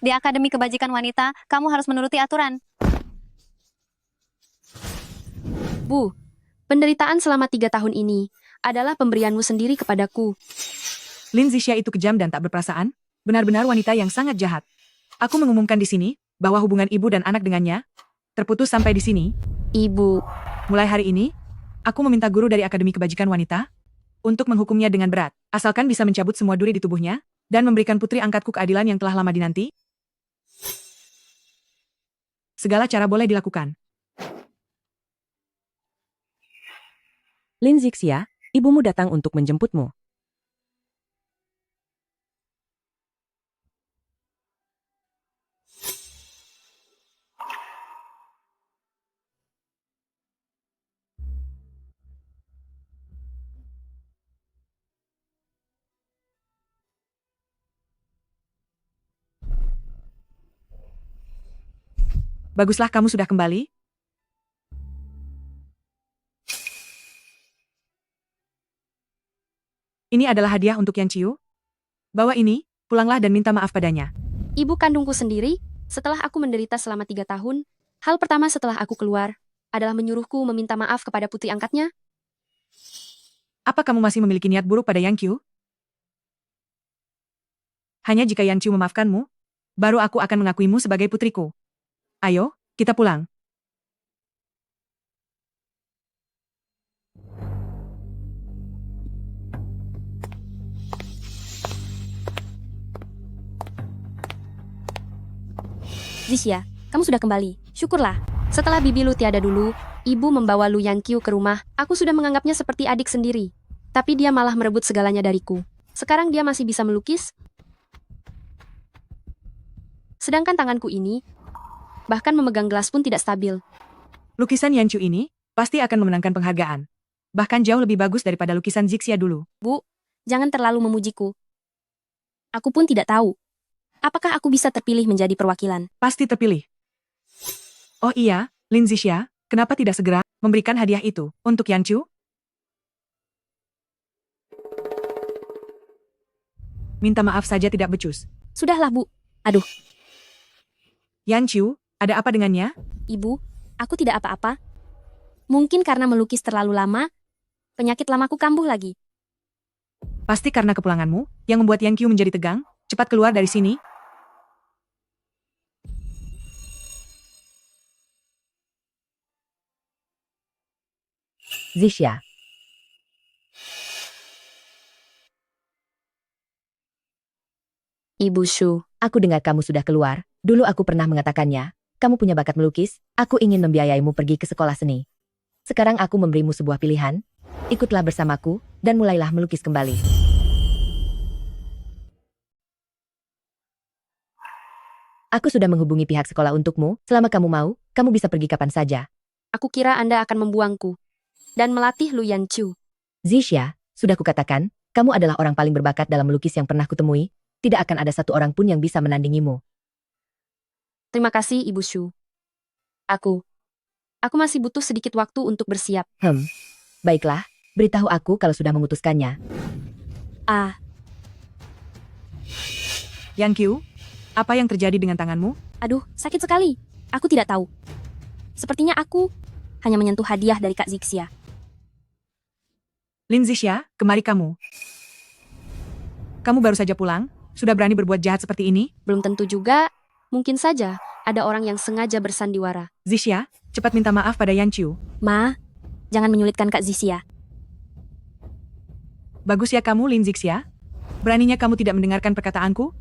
Di Akademi Kebajikan Wanita, kamu harus menuruti aturan. Bu, penderitaan selama 3 tahun ini adalah pemberianmu sendiri kepadaku. Lin Zixia itu kejam dan tak berperasaan, benar-benar wanita yang sangat jahat. Aku mengumumkan di sini bahwa hubungan ibu dan anak dengannya terputus sampai di sini. Ibu, Mulai hari ini, aku meminta guru dari Akademi Kebajikan Wanita untuk menghukumnya dengan berat, asalkan bisa mencabut semua duri di tubuhnya dan memberikan putri angkatku keadilan yang telah lama dinanti. Segala cara boleh dilakukan. Lin Zixia, ibumu datang untuk menjemputmu. Baguslah kamu sudah kembali. Ini adalah hadiah untuk Yan Qiu. Bawa ini, pulanglah dan minta maaf padanya. ibu kandungku sendiri, setelah aku menderita selama 3 tahun, hal pertama setelah aku keluar adalah menyuruhku meminta maaf kepada putri angkatnya. Apa kamu masih memiliki niat buruk pada Yang Qiu? Hanya jika Yan Qiu memaafkanmu, baru aku akan mengakuimu sebagai putriku. Ayo, kita pulang. Zixia, kamu sudah kembali. Syukurlah. Setelah bibi Lu tiada dulu, ibu membawa Lu Yanqiu ke rumah. Aku sudah menganggapnya seperti adik sendiri. Tapi dia malah merebut segalanya dariku. Sekarang dia masih bisa melukis. Sedangkan tanganku ini, bahkan memegang gelas pun tidak stabil. Lukisan Yan Qiu ini pasti akan memenangkan penghargaan. Bahkan jauh lebih bagus daripada lukisan Zixia dulu. Bu, jangan terlalu memujiku. Aku pun tidak tahu. Apakah aku bisa terpilih menjadi perwakilan? Pasti terpilih. Oh iya, Lin Zixia, kenapa tidak segera memberikan hadiah itu untuk Yan Qiu? Minta maaf saja tidak becus. Sudahlah, Bu. Aduh, Yan Qiu, ada apa dengannya? Ibu, aku tidak apa-apa. Mungkin karena melukis terlalu lama, penyakit lamaku kambuh lagi. Pasti karena kepulanganmu yang membuat Yan Qiu menjadi tegang. Cepat keluar dari sini. Zixia, Ibu Shu, aku dengar kamu sudah keluar. Dulu aku pernah mengatakannya, kamu punya bakat melukis, aku ingin membiayaimu pergi ke sekolah seni. Sekarang aku memberimu sebuah pilihan. Ikutlah bersamaku, dan mulailah melukis kembali. Aku sudah menghubungi pihak sekolah untukmu. Selama kamu mau, kamu bisa pergi kapan saja. aku kira Anda akan membuangku dan melatih Lu Yanqiu. Zixia, sudah kukatakan, kamu adalah orang paling berbakat dalam melukis yang pernah kutemui. Tidak akan ada satu orang pun yang bisa menandingimu. Terima kasih, Ibu Shu. Aku masih butuh sedikit waktu untuk bersiap. Baiklah, beritahu aku kalau sudah memutuskannya. Ah, Yan Qiu, apa yang terjadi dengan tanganmu? aduh, sakit sekali. Aku tidak tahu. Sepertinya aku hanya menyentuh hadiah dari Kak Zixia. Lin Zixia, kemari kamu. Kamu baru saja pulang, sudah berani berbuat jahat seperti ini? Belum tentu juga, mungkin saja ada orang yang sengaja bersandiwara. Zixia, cepat minta maaf pada Yan Qiu. Ma, jangan menyulitkan Kak Zixia. Bagus ya kamu, Lin Zixia. Beraninya kamu tidak mendengarkan perkataanku?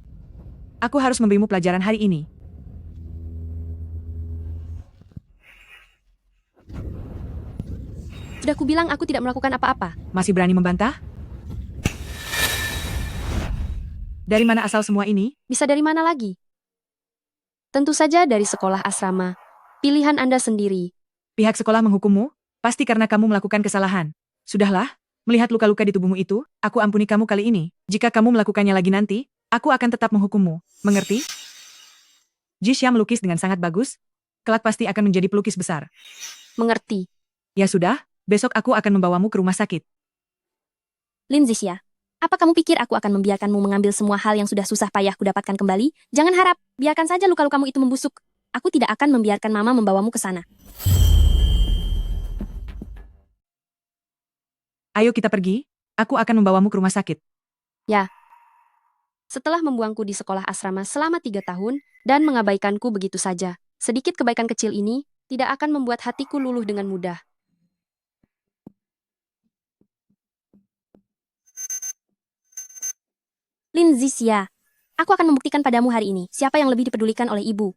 Aku harus memberimu pelajaran hari ini. Sudah kubilang aku tidak melakukan apa-apa. Masih berani membantah? Dari mana asal semua ini? Bisa dari mana lagi? Tentu saja dari sekolah asrama. Pilihan Anda sendiri. Pihak sekolah menghukummu? Pasti karena kamu melakukan kesalahan. Sudahlah, melihat luka-luka di tubuhmu itu, aku ampuni kamu kali ini. Jika kamu melakukannya lagi nanti, aku akan tetap menghukummu. Mengerti? Zixia melukis dengan sangat bagus. Kelak pasti akan menjadi pelukis besar. Mengerti. Ya sudah, besok aku akan membawamu ke rumah sakit. Lin Zixia, Apa kamu pikir aku akan membiarkanmu mengambil semua hal yang sudah susah payah kudapatkan kembali? Jangan harap, biarkan saja luka-lukamu itu membusuk. Aku tidak akan membiarkan Mama membawamu ke sana. Ayo kita pergi, aku akan membawamu ke rumah sakit. Setelah membuangku di sekolah asrama selama 3 tahun dan mengabaikanku begitu saja, sedikit kebaikan kecil ini tidak akan membuat hatiku luluh dengan mudah. Lin Zixia, aku akan membuktikan padamu hari ini siapa yang lebih dipedulikan oleh ibu.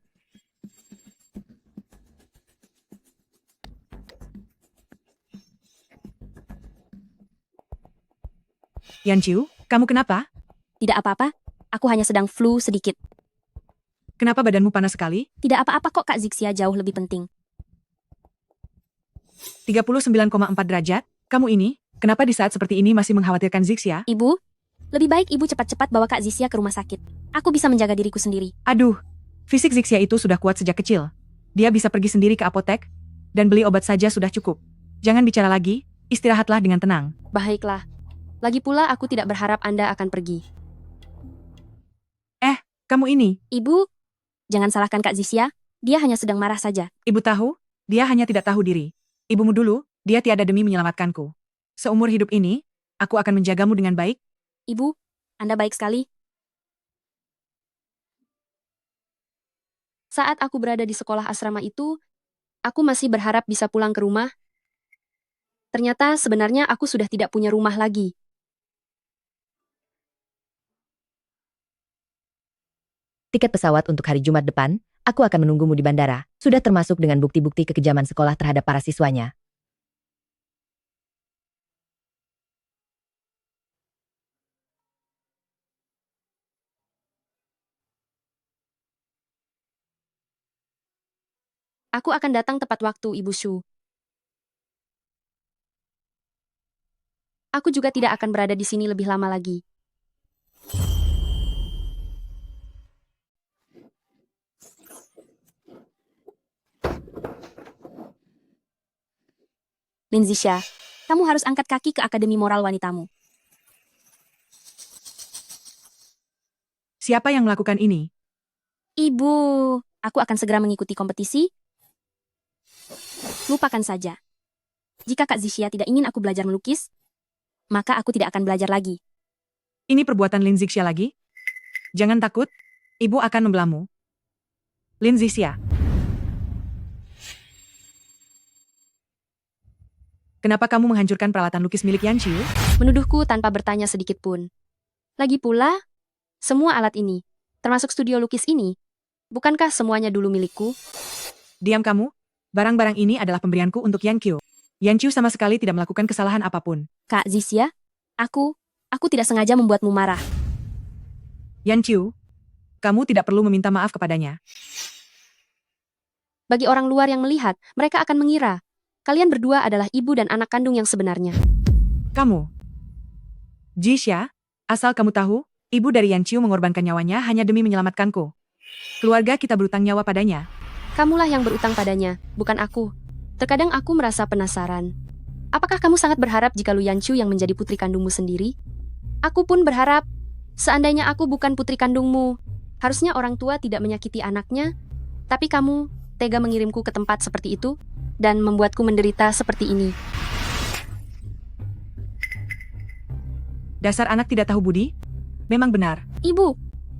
Yanqiu, kamu kenapa? Tidak apa-apa, aku hanya sedang flu sedikit. Kenapa badanmu panas sekali? Tidak apa-apa kok Kak Zixia, jauh lebih penting. 39,4 derajat? Kamu ini, kenapa di saat seperti ini masih mengkhawatirkan Zixia? Ibu, lebih baik ibu cepat-cepat bawa Kak Zixia ke rumah sakit. Aku bisa menjaga diriku sendiri. Aduh, fisik Zixia itu sudah kuat sejak kecil. Dia bisa pergi sendiri ke apotek, dan beli obat saja sudah cukup. Jangan bicara lagi, istirahatlah dengan tenang. Baiklah. Lagi pula aku tidak berharap Anda akan pergi. Kamu ini, Ibu, jangan salahkan Kak Zixia, dia hanya sedang marah saja. ibu tahu, dia hanya tidak tahu diri. Ibumu dulu, dia tiada demi menyelamatkanku. Seumur hidup ini, aku akan menjagamu dengan baik. Ibu, Anda baik sekali. Saat aku berada di sekolah asrama itu, aku masih berharap bisa pulang ke rumah. Ternyata sebenarnya aku sudah tidak punya rumah lagi. Tiket pesawat untuk hari Jumat depan, aku akan menunggumu di bandara. Sudah termasuk dengan bukti-bukti kekejaman sekolah terhadap para siswanya. Aku akan datang tepat waktu, Ibu Shu. Aku juga tidak akan berada di sini lebih lama lagi. Lin Zixia, kamu harus angkat kaki ke Akademi Moral Wanitamu. Siapa yang melakukan ini? Ibu, aku akan segera mengikuti kompetisi. Lupakan saja. Jika Kak Zixia tidak ingin aku belajar melukis, maka aku tidak akan belajar lagi. Ini perbuatan Lin Zixia lagi? Jangan takut, ibu akan membelamu. Lin Zixia. Kenapa kamu menghancurkan peralatan lukis milik Yanqiu? Menuduhku tanpa bertanya sedikit pun. Lagi pula, semua alat ini, termasuk studio lukis ini, bukankah semuanya dulu milikku? Diam kamu. Barang-barang ini adalah pemberianku untuk Yanqiu. Yanqiu sama sekali tidak melakukan kesalahan apapun. Kak Zixia, aku tidak sengaja membuatmu marah. Yanqiu, kamu tidak perlu meminta maaf kepadanya. Bagi orang luar yang melihat, mereka akan mengira kalian berdua adalah ibu dan anak kandung yang sebenarnya. Kamu. Zixia, asal kamu tahu, ibu dari Yanqiu mengorbankan nyawanya hanya demi menyelamatkanku. Keluarga kita berutang nyawa padanya. Kamulah yang berutang padanya, bukan aku. Terkadang aku merasa penasaran. Apakah kamu sangat berharap jika Lu Yanqiu yang menjadi putri kandungmu sendiri? Aku pun berharap, seandainya aku bukan putri kandungmu, harusnya orang tua tidak menyakiti anaknya, tapi kamu tega mengirimku ke tempat seperti itu, dan membuatku menderita seperti ini. Dasar anak tidak tahu budi? Memang benar. Ibu,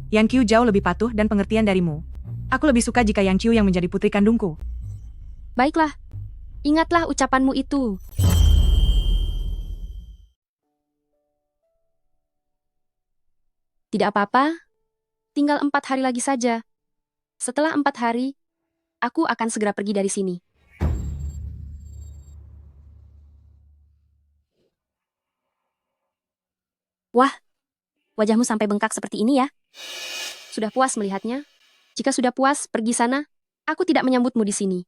Yanqiu jauh lebih patuh dan pengertian darimu. Aku lebih suka jika Yanqiu yang menjadi putri kandungku. Baiklah, ingatlah ucapanmu itu. Tidak apa-apa, tinggal 4 hari lagi saja. Setelah 4 hari, aku akan segera pergi dari sini. wajahmu sampai bengkak seperti ini ya. Sudah puas melihatnya? Jika sudah puas, pergi sana. Aku tidak menyambutmu di sini.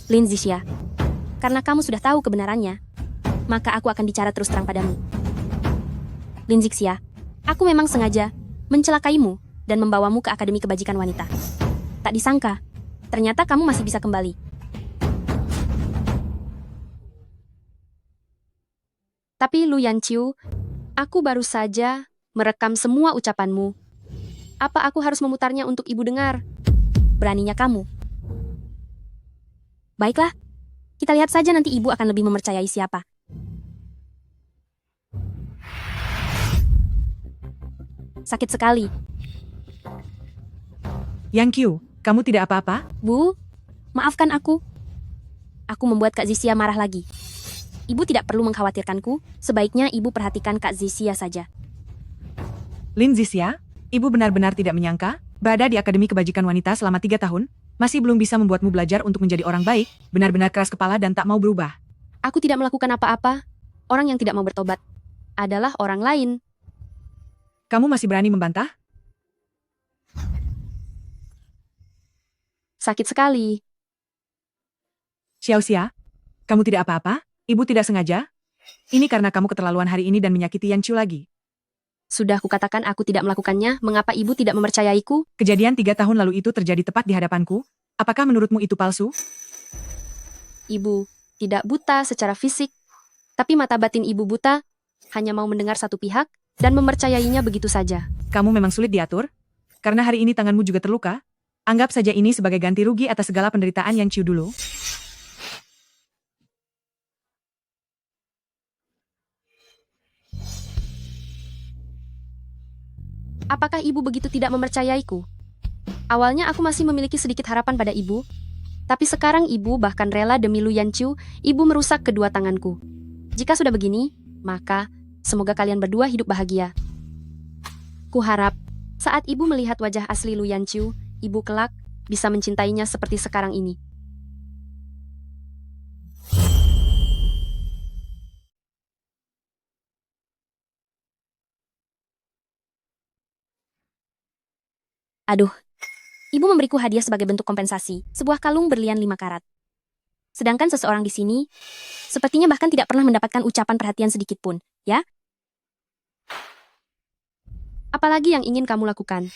Lin Zixia, karena kamu sudah tahu kebenarannya, maka aku akan bicara terus terang padamu. Lin Zixia, aku memang sengaja mencelakaimu dan membawamu ke Akademi Kebajikan Wanita. Tak disangka, ternyata kamu masih bisa kembali. Tapi Lu Yanqiu, aku baru saja merekam semua ucapanmu. Apa aku harus memutarnya untuk ibu dengar? Beraninya kamu. Baiklah, kita lihat saja nanti ibu akan lebih mempercayai siapa. Sakit sekali. Yang Qiu, kamu tidak apa-apa? Bu, maafkan aku. Aku membuat Kak Zisia marah lagi. Ibu tidak perlu mengkhawatirkanku, sebaiknya ibu perhatikan Kak Zisia saja. Lin Zisia, ibu benar-benar tidak menyangka, berada di Akademi Kebajikan Wanita selama 3 tahun, masih belum bisa membuatmu belajar untuk menjadi orang baik, benar-benar keras kepala dan tak mau berubah. Aku tidak melakukan apa-apa. Orang yang tidak mau bertobat adalah orang lain. Kamu masih berani membantah? Sakit sekali. Xiao Xia, kamu tidak apa-apa? Ibu tidak sengaja? Ini karena kamu keterlaluan hari ini dan menyakiti Yan Qiu lagi. Sudah kukatakan aku tidak melakukannya, mengapa ibu tidak mempercayaiku? Kejadian 3 tahun lalu itu terjadi tepat di hadapanku. Apakah menurutmu itu palsu? Ibu tidak buta secara fisik, tapi mata batin ibu buta, hanya mau mendengar satu pihak, dan mempercayainya begitu saja. Kamu memang sulit diatur? Karena hari ini tanganmu juga terluka? Anggap saja ini sebagai ganti rugi atas segala penderitaan Yan Qiu dulu. Apakah ibu begitu tidak mempercayaiku? Awalnya aku masih memiliki sedikit harapan pada ibu, tapi sekarang ibu bahkan rela demi Lu Yanqiu, ibu merusak kedua tanganku. Jika sudah begini, maka semoga kalian berdua hidup bahagia. Kuharap, saat ibu melihat wajah asli Lu Yanqiu, ibu kelak bisa mencintainya seperti sekarang ini. Aduh, ibu memberiku hadiah sebagai bentuk kompensasi, sebuah kalung berlian 5 karat. Sedangkan seseorang di sini, sepertinya bahkan tidak pernah mendapatkan ucapan perhatian sedikit pun, ya? Apalagi yang ingin kamu lakukan?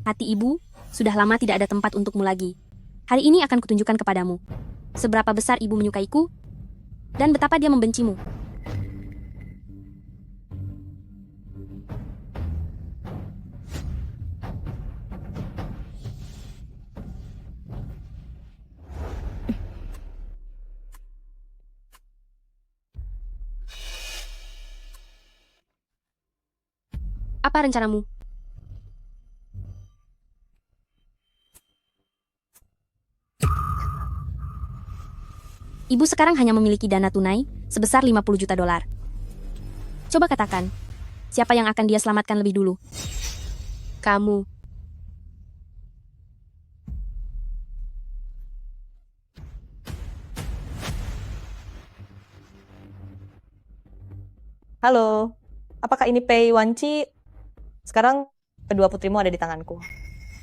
Hati ibu, sudah lama tidak ada tempat untukmu lagi. Hari ini akan kutunjukkan kepadamu. Seberapa besar ibu menyukaiku, dan betapa dia membencimu. Apa rencanamu? Ibu sekarang hanya memiliki dana tunai sebesar 50 juta dolar. Coba katakan, siapa yang akan dia selamatkan lebih dulu? Kamu. Halo, apakah ini Pei Wanci? Sekarang kedua putrimu ada di tanganku.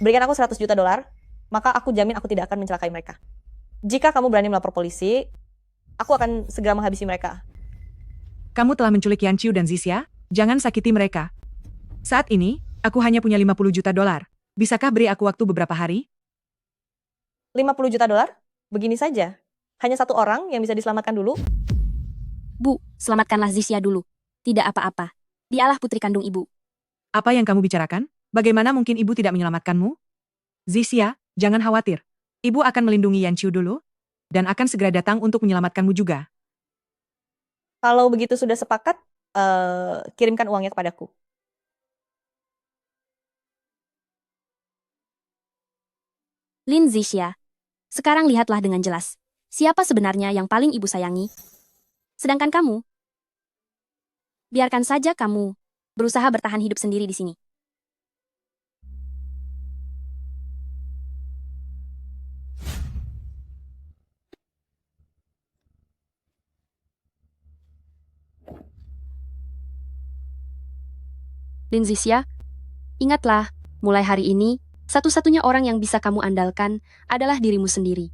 Berikan aku 100 juta dolar, maka aku jamin aku tidak akan mencelakai mereka. Jika kamu berani melapor polisi, aku akan segera menghabisi mereka. Kamu telah menculik Yan Qiu dan Zisia, jangan sakiti mereka. Saat ini, aku hanya punya 50 juta dolar. Bisakah beri aku waktu beberapa hari? 50 juta dolar? Begini saja. Hanya satu orang yang bisa diselamatkan dulu. Bu, selamatkanlah Zisia dulu. Tidak apa-apa. Dialah putri kandung ibu. Apa yang kamu bicarakan? Bagaimana mungkin ibu tidak menyelamatkanmu? Zisia, jangan khawatir. Ibu akan melindungi Yan Qiu dulu, dan akan segera datang untuk menyelamatkanmu juga. Kalau begitu sudah sepakat, kirimkan uangnya kepadaku. Lin Zixia, sekarang lihatlah dengan jelas. Siapa sebenarnya yang paling ibu sayangi? Sedangkan kamu, biarkan saja kamu berusaha bertahan hidup sendiri di sini. Lin Zixia, ingatlah, mulai hari ini, satu-satunya orang yang bisa kamu andalkan adalah dirimu sendiri.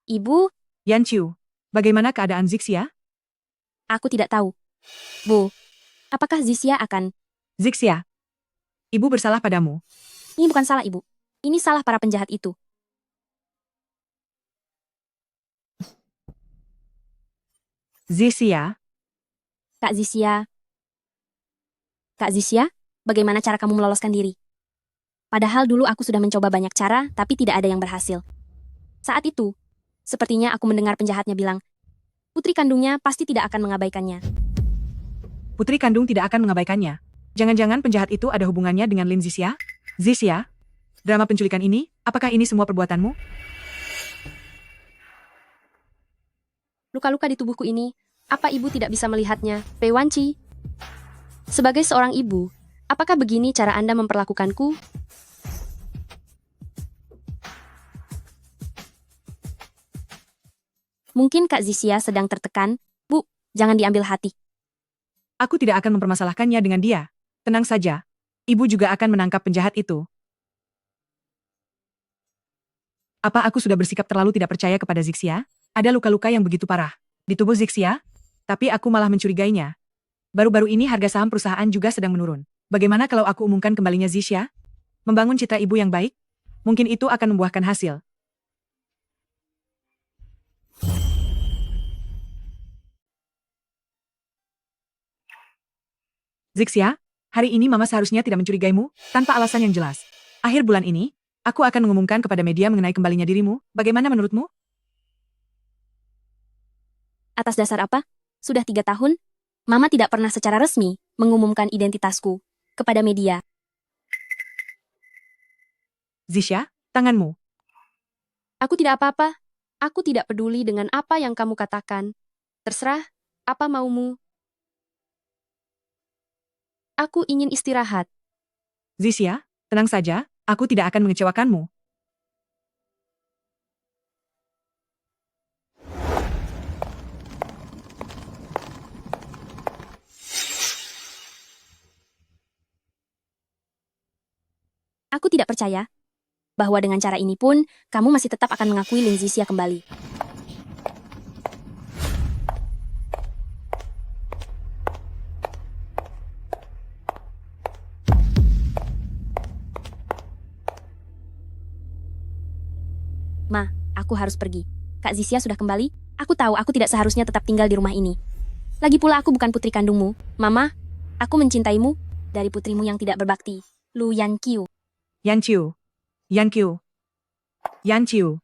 Ibu, Yan Qiu, bagaimana keadaan Zixia? aku tidak tahu. Bu, Apakah Zixia akan... Zixia, ibu bersalah padamu. Ini bukan salah ibu. Ini salah para penjahat itu. Zixia, Kak Zixia. Kak Zixia, bagaimana cara kamu meloloskan diri? Padahal dulu aku sudah mencoba banyak cara, tapi tidak ada yang berhasil. Saat itu, sepertinya aku mendengar penjahatnya bilang, putri kandungnya pasti tidak akan mengabaikannya. putri kandung tidak akan mengabaikannya. Jangan-jangan penjahat itu ada hubungannya dengan Lin Zixia? Zixia, drama penculikan ini, apakah ini semua perbuatanmu? Luka-luka di tubuhku ini, apa ibu tidak bisa melihatnya? Pei Wanci. Sebagai seorang ibu, apakah begini cara Anda memperlakukanku? Mungkin Kak Zixia sedang tertekan. Bu, jangan diambil hati. Aku tidak akan mempermasalahkannya dengan dia. Tenang saja. Ibu juga akan menangkap penjahat itu. Apa aku sudah bersikap terlalu tidak percaya kepada Zixia? Ada luka-luka yang begitu parah di tubuh Zixia, tapi aku malah mencurigainya. Baru-baru ini harga saham perusahaan juga sedang menurun. Bagaimana kalau aku umumkan kembalinya Zixia? Membangun citra ibu yang baik? Mungkin itu akan membuahkan hasil. Zixia, hari ini Mama seharusnya tidak mencurigaimu, tanpa alasan yang jelas. Akhir bulan ini, aku akan mengumumkan kepada media mengenai kembalinya dirimu. Bagaimana menurutmu? Atas dasar apa? Sudah 3 tahun, Mama tidak pernah secara resmi mengumumkan identitasku kepada media. Zixia, tanganmu. Aku tidak apa-apa. Aku tidak peduli dengan apa yang kamu katakan. Terserah, apa maumu. Aku ingin istirahat. Zixia, tenang saja, aku tidak akan mengecewakanmu. Aku tidak percaya bahwa dengan cara ini pun, kamu masih tetap akan mengakui Lin Zixia kembali. Ma, aku harus pergi. Kak Zixia sudah kembali. Aku tahu aku tidak seharusnya tetap tinggal di rumah ini. Lagi pula aku bukan putri kandungmu. Mama, aku mencintaimu dari putrimu yang tidak berbakti, Lu Yanqiu. Yanqiu. Yanqiu. Yanqiu.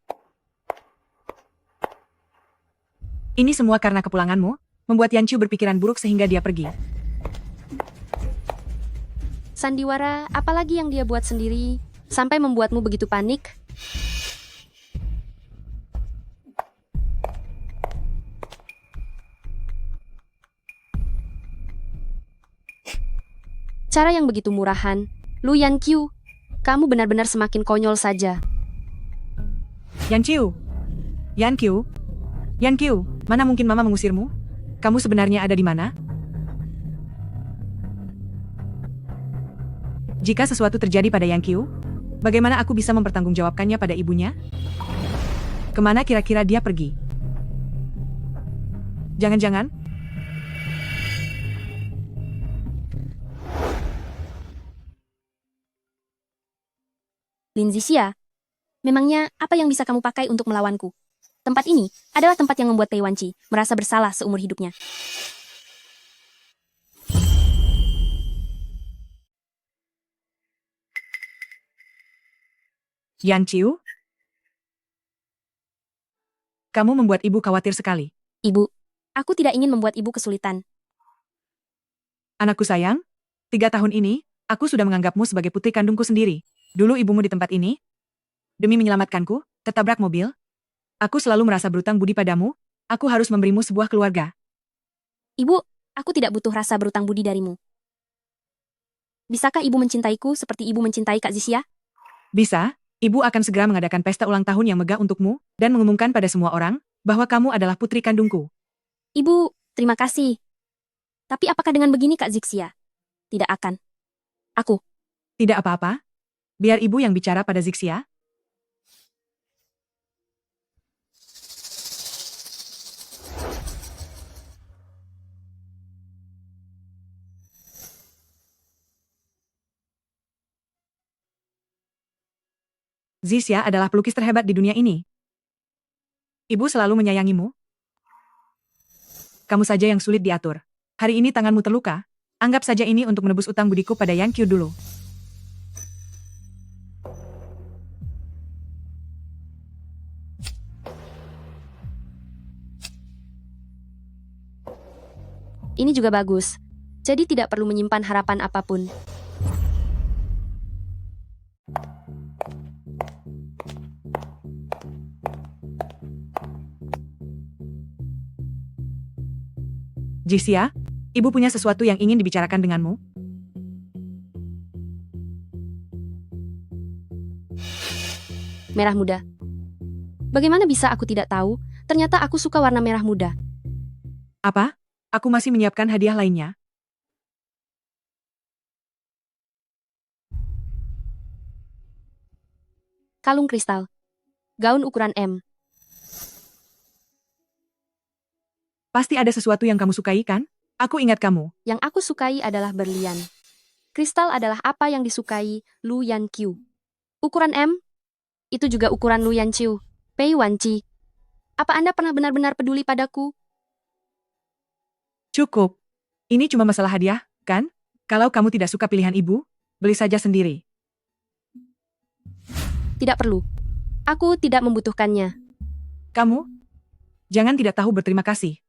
Ini semua karena kepulanganmu, membuat Yanqiu berpikiran buruk sehingga dia pergi. Sandiwara, apalagi yang dia buat sendiri, sampai membuatmu begitu panik? Cara yang begitu murahan. Lu Yanqiu, kamu benar-benar semakin konyol saja. Yanqiu. Yanqiu. Yanqiu, mana mungkin Mama mengusirmu? Kamu sebenarnya ada di mana? Jika sesuatu terjadi pada Yanqiu, bagaimana aku bisa mempertanggungjawabkannya pada ibunya? Kemana kira-kira dia pergi? Jangan-jangan Lin Zixia, memangnya apa yang bisa kamu pakai untuk melawanku? Tempat ini adalah tempat yang membuat Pei Wanci merasa bersalah seumur hidupnya. Yanqiu? Kamu membuat ibu khawatir sekali. Ibu, aku tidak ingin membuat ibu kesulitan. Anakku sayang, 3 tahun ini, aku sudah menganggapmu sebagai putri kandungku sendiri. Dulu ibumu di tempat ini, demi menyelamatkanku, tertabrak mobil. Aku selalu merasa berutang budi padamu, aku harus memberimu sebuah keluarga. Ibu, aku tidak butuh rasa berutang budi darimu. Bisakah ibu mencintaiku seperti ibu mencintai Kak Zixia? Bisa, ibu akan segera mengadakan pesta ulang tahun yang megah untukmu, dan mengumumkan pada semua orang, bahwa kamu adalah putri kandungku. Ibu, terima kasih. Tapi apakah dengan begini Kak Zixia? Tidak akan. Aku. Tidak apa-apa. Biar ibu yang bicara pada Zixia. Zixia adalah pelukis terhebat di dunia ini. Ibu selalu menyayangimu. Kamu saja yang sulit diatur. Hari ini tanganmu terluka. Anggap saja ini untuk menebus utang budiku pada Yang Qiu dulu. Ini juga bagus. Jadi tidak perlu menyimpan harapan apapun. Zixia, ibu punya sesuatu yang ingin dibicarakan denganmu. Merah muda. Bagaimana bisa aku tidak tahu? Ternyata aku suka warna merah muda. Apa? Aku masih menyiapkan hadiah lainnya. Kalung kristal. Gaun ukuran M. Pasti ada sesuatu yang kamu sukai, kan? Aku ingat kamu. Yang aku sukai adalah berlian. Kristal adalah apa yang disukai Lu Yanqiu. Ukuran M? Itu juga ukuran Lu Yanqiu. Pei Wanci. Apa Anda pernah benar-benar peduli padaku? Cukup. Ini cuma masalah hadiah, kan? Kalau kamu tidak suka pilihan ibu, beli saja sendiri. Tidak perlu. Aku tidak membutuhkannya. Kamu? Jangan tidak tahu berterima kasih.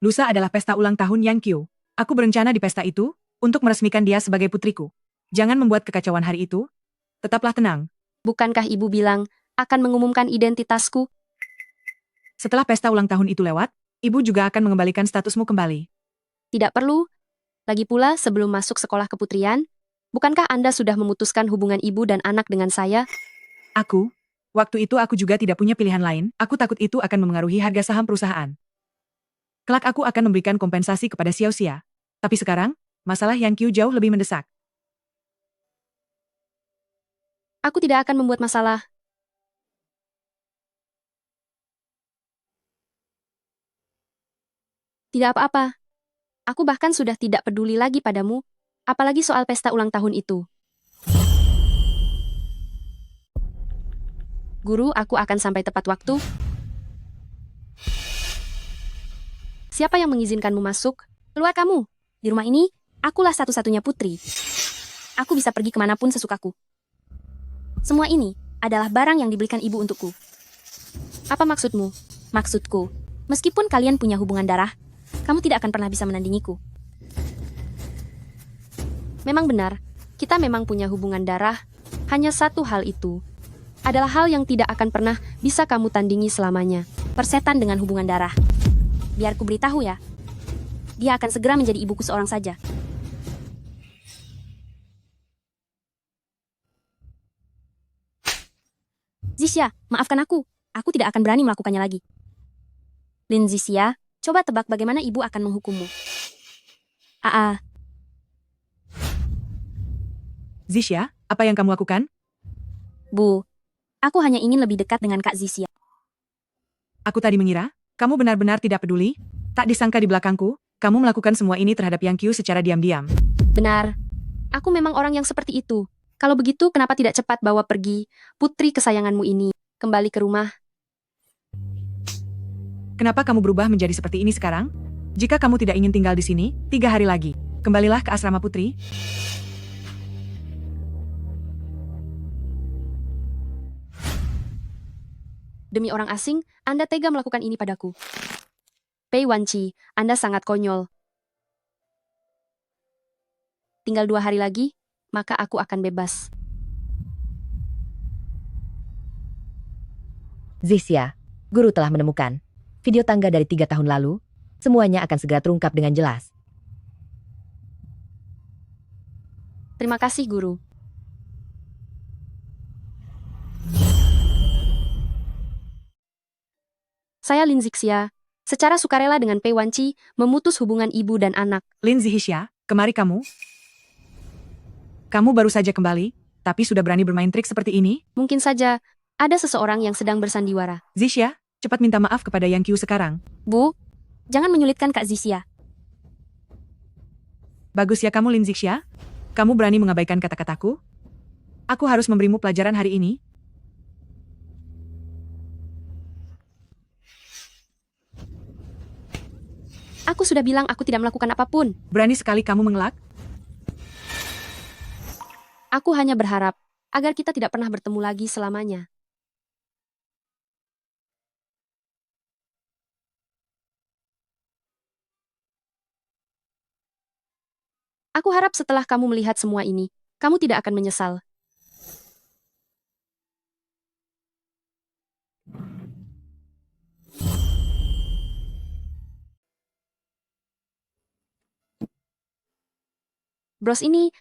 Lusa adalah pesta ulang tahun Yang Qiu. Aku berencana di pesta itu, untuk meresmikan dia sebagai putriku. Jangan membuat kekacauan hari itu. Tetaplah tenang. Bukankah ibu bilang akan mengumumkan identitasku? Setelah pesta ulang tahun itu lewat, ibu juga akan mengembalikan statusmu kembali. Tidak perlu. Lagi pula sebelum masuk sekolah keputrian, bukankah Anda sudah memutuskan hubungan ibu dan anak dengan saya? Waktu itu aku juga tidak punya pilihan lain. Aku takut itu akan memengaruhi harga saham perusahaan. Kelak aku akan memberikan kompensasi kepada Xiao Xia. Tapi sekarang, masalah Yang Qiu jauh lebih mendesak. Aku tidak akan membuat masalah. Tidak apa-apa. Aku bahkan sudah tidak peduli lagi padamu, apalagi soal pesta ulang tahun itu. Guru, aku akan sampai tepat waktu. Siapa yang mengizinkanmu masuk? Keluar kamu. Di rumah ini, akulah satu-satunya putri. Aku bisa pergi kemanapun sesukaku. Semua ini adalah barang yang dibelikan ibu untukku. Apa maksudmu? Maksudku, meskipun kalian punya hubungan darah, kamu tidak akan pernah bisa menandingiku. Memang benar, kita memang punya hubungan darah. Hanya satu hal itu adalah hal yang tidak akan pernah bisa kamu tandingi selamanya. Persetan dengan hubungan darah. Biar ku beritahu ya. Dia akan segera menjadi ibuku seorang saja. Zixia, maafkan aku. Aku tidak akan berani melakukannya lagi. Lin Zixia, coba tebak bagaimana ibu akan menghukummu. Zixia, apa yang kamu lakukan? Bu, aku hanya ingin lebih dekat dengan Kak Zixia. Aku tadi mengira, kamu benar-benar tidak peduli. Tak disangka di belakangku, kamu melakukan semua ini terhadap Yang Qiu secara diam-diam. Benar. Aku memang orang yang seperti itu. Kalau begitu, kenapa tidak cepat bawa pergi putri kesayanganmu ini kembali ke rumah? Kenapa kamu berubah menjadi seperti ini sekarang? Jika kamu tidak ingin tinggal di sini, 3 hari lagi, kembalilah ke asrama putri. Demi orang asing, Anda tega melakukan ini padaku. Pei Wanci, Anda sangat konyol. Tinggal 2 hari lagi, maka aku akan bebas. Zixia, guru telah menemukan video tangga dari 3 tahun lalu. Semuanya akan segera terungkap dengan jelas. Terima kasih, guru. Saya Lin Zixia, secara sukarela dengan Pei Wanci, memutus hubungan ibu dan anak. Lin Zixia, kemari kamu. Kamu baru saja kembali, tapi sudah berani bermain trik seperti ini? Mungkin saja, ada seseorang yang sedang bersandiwara. Zixia, cepat minta maaf kepada Yang Qiu sekarang. Bu, jangan menyulitkan Kak Zixia. Bagus ya kamu Lin Zixia. Kamu berani mengabaikan kata-kataku? Aku harus memberimu pelajaran hari ini. Aku sudah bilang aku tidak melakukan apapun. Berani sekali kamu mengelak? Aku hanya berharap agar kita tidak pernah bertemu lagi selamanya. Aku harap setelah kamu melihat semua ini, kamu tidak akan menyesal. Bros ini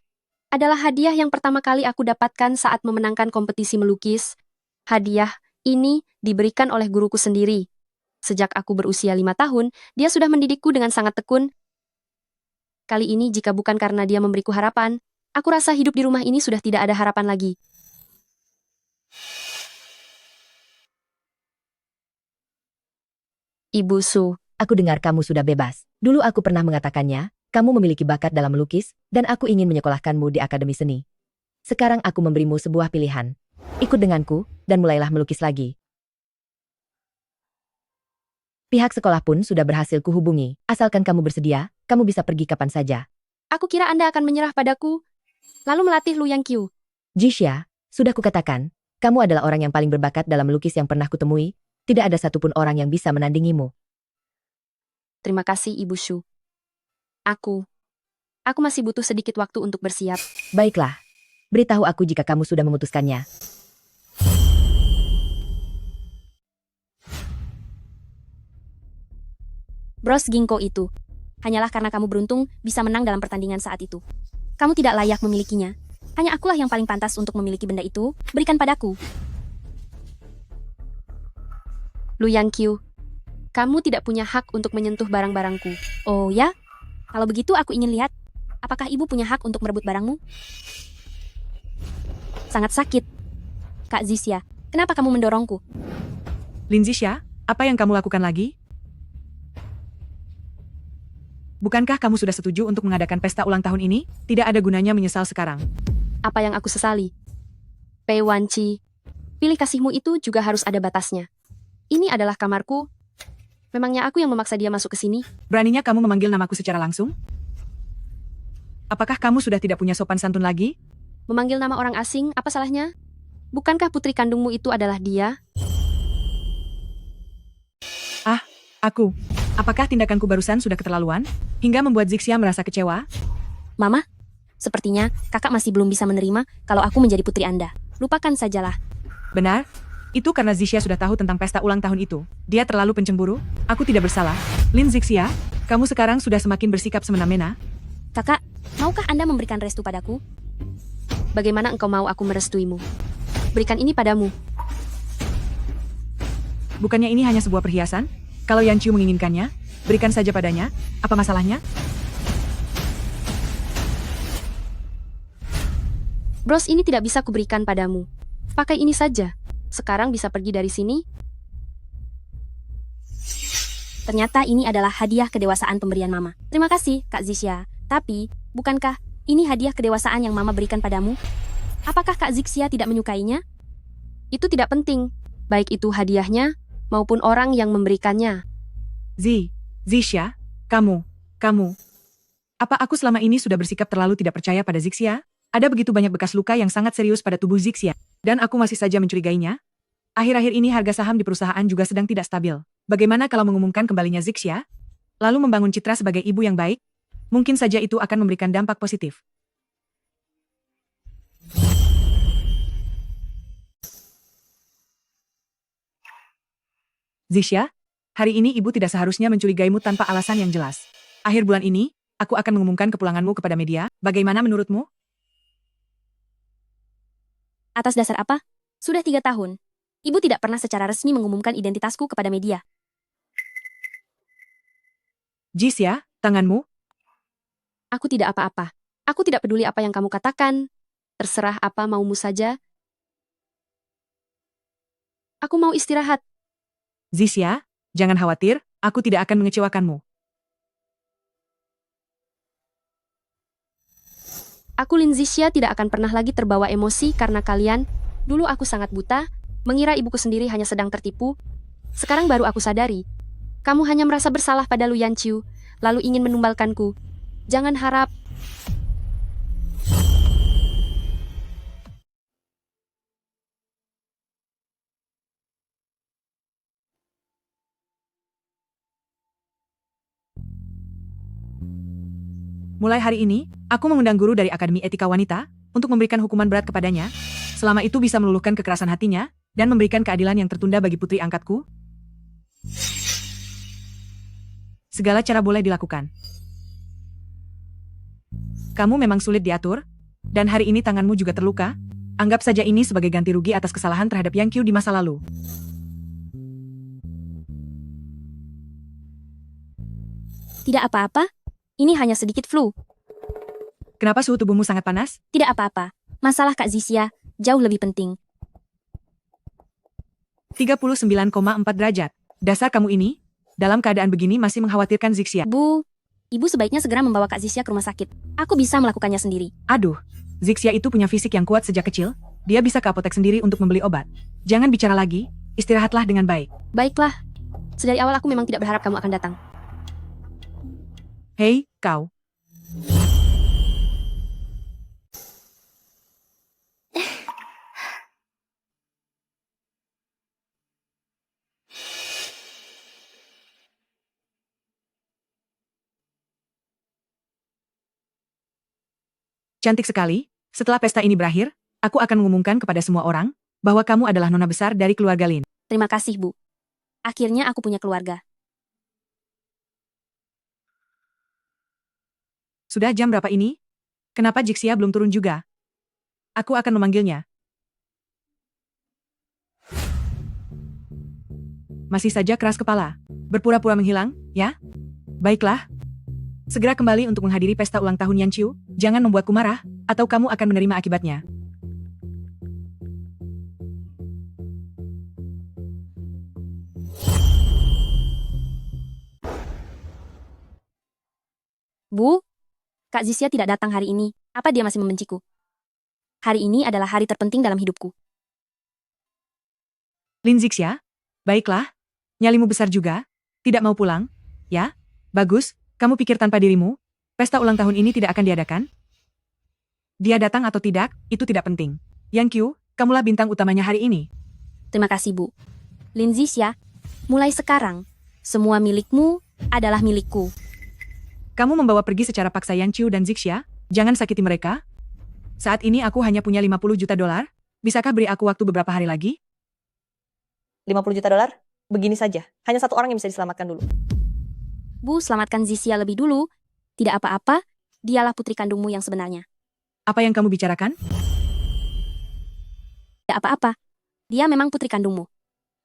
adalah hadiah yang pertama kali aku dapatkan saat memenangkan kompetisi melukis. Hadiah ini diberikan oleh guruku sendiri. Sejak aku berusia 5 tahun, dia sudah mendidikku dengan sangat tekun. Kali ini jika bukan karena dia memberiku harapan, aku rasa hidup di rumah ini sudah tidak ada harapan lagi. Ibu Su, Aku dengar kamu sudah bebas. Dulu aku pernah mengatakannya, kamu memiliki bakat dalam melukis, dan aku ingin menyekolahkanmu di Akademi Seni. Sekarang aku memberimu sebuah pilihan. Ikut denganku, dan mulailah melukis lagi. Pihak sekolah pun sudah berhasil kuhubungi. Asalkan kamu bersedia, kamu bisa pergi kapan saja. aku kira Anda akan menyerah padaku, lalu melatih Lu Yang Qiu. Jisha, sudah kukatakan, kamu adalah orang yang paling berbakat dalam melukis yang pernah kutemui. Tidak ada satupun orang yang bisa menandingimu. Terima kasih Ibu Shu. Aku masih butuh sedikit waktu untuk bersiap. Baiklah, beritahu aku jika kamu sudah memutuskannya. Bros Ginkgo itu hanyalah karena kamu beruntung bisa menang dalam pertandingan saat itu. Kamu tidak layak memilikinya. Hanya akulah yang paling pantas untuk memiliki benda itu. Berikan padaku. Lu Yang Qiu, kamu tidak punya hak untuk menyentuh barang-barangku. Oh ya? Kalau begitu aku ingin lihat. Apakah ibu punya hak untuk merebut barangmu? Sangat sakit. Kak Zisha, kenapa kamu mendorongku? Lin Zisha, apa yang kamu lakukan lagi? Bukankah kamu sudah setuju untuk mengadakan pesta ulang tahun ini? Tidak ada gunanya menyesal sekarang. Apa yang aku sesali? Pei Wanci, pilih kasihmu itu juga harus ada batasnya. Ini adalah kamarku. Memangnya aku yang memaksa dia masuk ke sini? Beraninya kamu memanggil namaku secara langsung? Apakah kamu sudah tidak punya sopan santun lagi? Memanggil nama orang asing, apa salahnya? Bukankah putri kandungmu itu adalah dia? Aku. Apakah tindakanku barusan sudah keterlaluan? Hingga membuat Zixia merasa kecewa? Mama, sepertinya kakak masih belum bisa menerima kalau aku menjadi putri Anda. Lupakan sajalah. Benar? Itu karena Zixia sudah tahu tentang pesta ulang tahun itu. Dia terlalu pencemburu. Aku tidak bersalah. Lin Zixia, kamu sekarang sudah semakin bersikap semena-mena. Kakak, maukah Anda memberikan restu padaku? Bagaimana engkau mau aku merestuimu? Berikan ini padamu. Bukannya ini hanya sebuah perhiasan? Kalau Yan Qiu menginginkannya, berikan saja padanya. Apa masalahnya? Bros, ini tidak bisa kuberikan padamu. Pakai ini saja. Sekarang bisa pergi dari sini. Ternyata ini adalah hadiah kedewasaan pemberian Mama. Terima kasih, Kak Zixia. Tapi, bukankah ini hadiah kedewasaan yang Mama berikan padamu? Apakah Kak Zixia tidak menyukainya? Itu tidak penting. Baik itu hadiahnya, maupun orang yang memberikannya. Zixia, kamu. Apa aku selama ini sudah bersikap terlalu tidak percaya pada Zixia? Ada begitu banyak bekas luka yang sangat serius pada tubuh Zixia, dan aku masih saja mencurigainya? Akhir-akhir ini harga saham di perusahaan juga sedang tidak stabil. Bagaimana kalau mengumumkan kembalinya Zixia? Lalu membangun citra sebagai ibu yang baik? Mungkin saja itu akan memberikan dampak positif. Zixia, hari ini ibu tidak seharusnya mencurigaimu tanpa alasan yang jelas. Akhir bulan ini, aku akan mengumumkan kepulanganmu kepada media. Bagaimana menurutmu? Atas dasar apa? Sudah 3 tahun. Ibu tidak pernah secara resmi mengumumkan identitasku kepada media. Zixia, tanganmu. Aku tidak apa-apa. Aku tidak peduli apa yang kamu katakan. Terserah apa maumu saja. Aku mau istirahat. Zixia, jangan khawatir, aku tidak akan mengecewakanmu. Aku Lin Zixia tidak akan pernah lagi terbawa emosi karena kalian. Dulu aku sangat buta, mengira ibuku sendiri hanya sedang tertipu. Sekarang baru aku sadari. Kamu hanya merasa bersalah pada Lu Yan Qiu. lalu ingin menumbalkanku. Jangan harap. Mulai hari ini, aku mengundang guru dari Akademi Etika Wanita untuk memberikan hukuman berat kepadanya. Selama itu bisa meluluhkan kekerasan hatinya dan memberikan keadilan yang tertunda bagi putri angkatku. Segala cara boleh dilakukan. Kamu memang sulit diatur, dan hari ini tanganmu juga terluka. Anggap saja ini sebagai ganti rugi atas kesalahan terhadap Yang Qiu di masa lalu. Tidak apa-apa. Ini hanya sedikit flu. Kenapa suhu tubuhmu sangat panas? Tidak apa-apa. Masalah Kak Zixia jauh lebih penting. 39,4 derajat. Dasar kamu ini, dalam keadaan begini masih mengkhawatirkan Zixia. Bu, ibu sebaiknya segera membawa Kak Zixia ke rumah sakit. Aku bisa melakukannya sendiri. Aduh, Zixia itu punya fisik yang kuat sejak kecil. Dia bisa ke apotek sendiri untuk membeli obat. Jangan bicara lagi, istirahatlah dengan baik. Baiklah. Sedari awal aku memang tidak berharap kamu akan datang. Hei, kau. Cantik sekali. Setelah pesta ini berakhir, aku akan mengumumkan kepada semua orang bahwa kamu adalah nona besar dari keluarga Lin. Terima kasih, Bu. Akhirnya aku punya keluarga. Sudah jam berapa ini? Kenapa Zixia belum turun juga? Aku akan memanggilnya. Masih saja keras kepala. Berpura-pura menghilang, ya? Baiklah. Segera kembali untuk menghadiri pesta ulang tahun Yan Qiu. Jangan membuatku marah, atau kamu akan menerima akibatnya. Bu, Kak Zixia tidak datang hari ini. Apa dia masih membenciku? Hari ini adalah hari terpenting dalam hidupku. Lin Zixia? Baiklah. Nyalimu besar juga. Tidak mau pulang? Ya? Bagus. Kamu pikir tanpa dirimu? Pesta ulang tahun ini tidak akan diadakan? Dia datang atau tidak, itu tidak penting. Yang Qiu, kamulah bintang utamanya hari ini. Terima kasih, Bu. Lin Zixia, mulai sekarang, semua milikmu adalah milikku. Kamu membawa pergi secara paksa Yang Qiu dan Zixia, jangan sakiti mereka. Saat ini aku hanya punya 50 juta dolar. Bisakah beri aku waktu beberapa hari lagi? 50 juta dolar? Begini saja. Hanya satu orang yang bisa diselamatkan dulu. Bu, selamatkan Zixia lebih dulu. Tidak apa-apa, dialah putri kandungmu yang sebenarnya. Apa yang kamu bicarakan? Tidak apa-apa, dia memang putri kandungmu.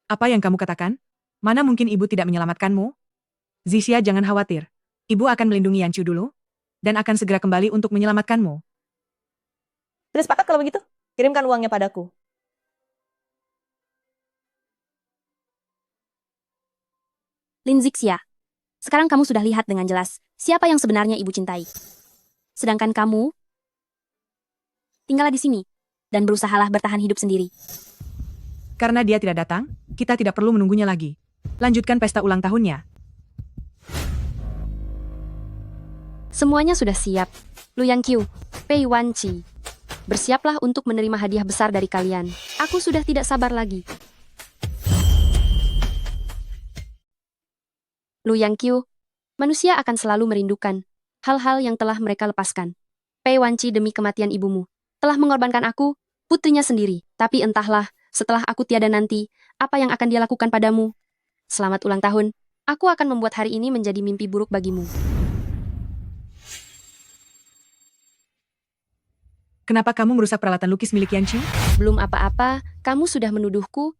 Apa yang kamu katakan? Mana mungkin ibu tidak menyelamatkanmu? Zixia, jangan khawatir. Ibu akan melindungi Yan Qiu dulu, dan akan segera kembali untuk menyelamatkanmu. Sudah sepakat kalau begitu? Kirimkan uangnya padaku. Lin Zixia, sekarang kamu sudah lihat dengan jelas siapa yang sebenarnya ibu cintai. Sedangkan kamu, tinggallah di sini, dan berusahalah bertahan hidup sendiri. Karena dia tidak datang, kita tidak perlu menunggunya lagi. Lanjutkan pesta ulang tahunnya. Semuanya sudah siap. Lu Yang Qiu, Pei Wanqi. Bersiaplah untuk menerima hadiah besar dari kalian. Aku sudah tidak sabar lagi. Lu Yang Qiu, manusia akan selalu merindukan hal-hal yang telah mereka lepaskan. Pei Wanqi, demi kematian ibumu, telah mengorbankan aku, putrinya sendiri. Tapi entahlah, setelah aku tiada nanti, apa yang akan dia lakukan padamu? Selamat ulang tahun. Aku akan membuat hari ini menjadi mimpi buruk bagimu. Kenapa kamu merusak peralatan lukis milik Yan Qiu? Belum apa-apa, kamu sudah menuduhku.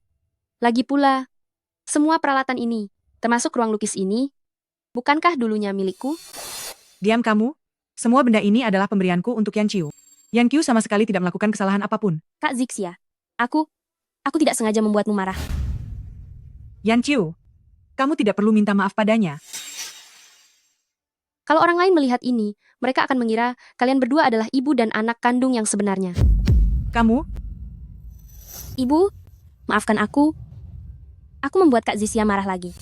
Lagi pula, semua peralatan ini, termasuk ruang lukis ini, bukankah dulunya milikku? Diam kamu. Semua benda ini adalah pemberianku untuk Yan Qiu. Yan Qiu sama sekali tidak melakukan kesalahan apapun. Kak Zixia, aku tidak sengaja membuatmu marah. Yan Qiu, kamu tidak perlu minta maaf padanya. Kalau orang lain melihat ini, mereka akan mengira kalian berdua adalah ibu dan anak kandung yang sebenarnya. Kamu? Ibu, maafkan aku. Aku membuat Kak Zixia marah lagi.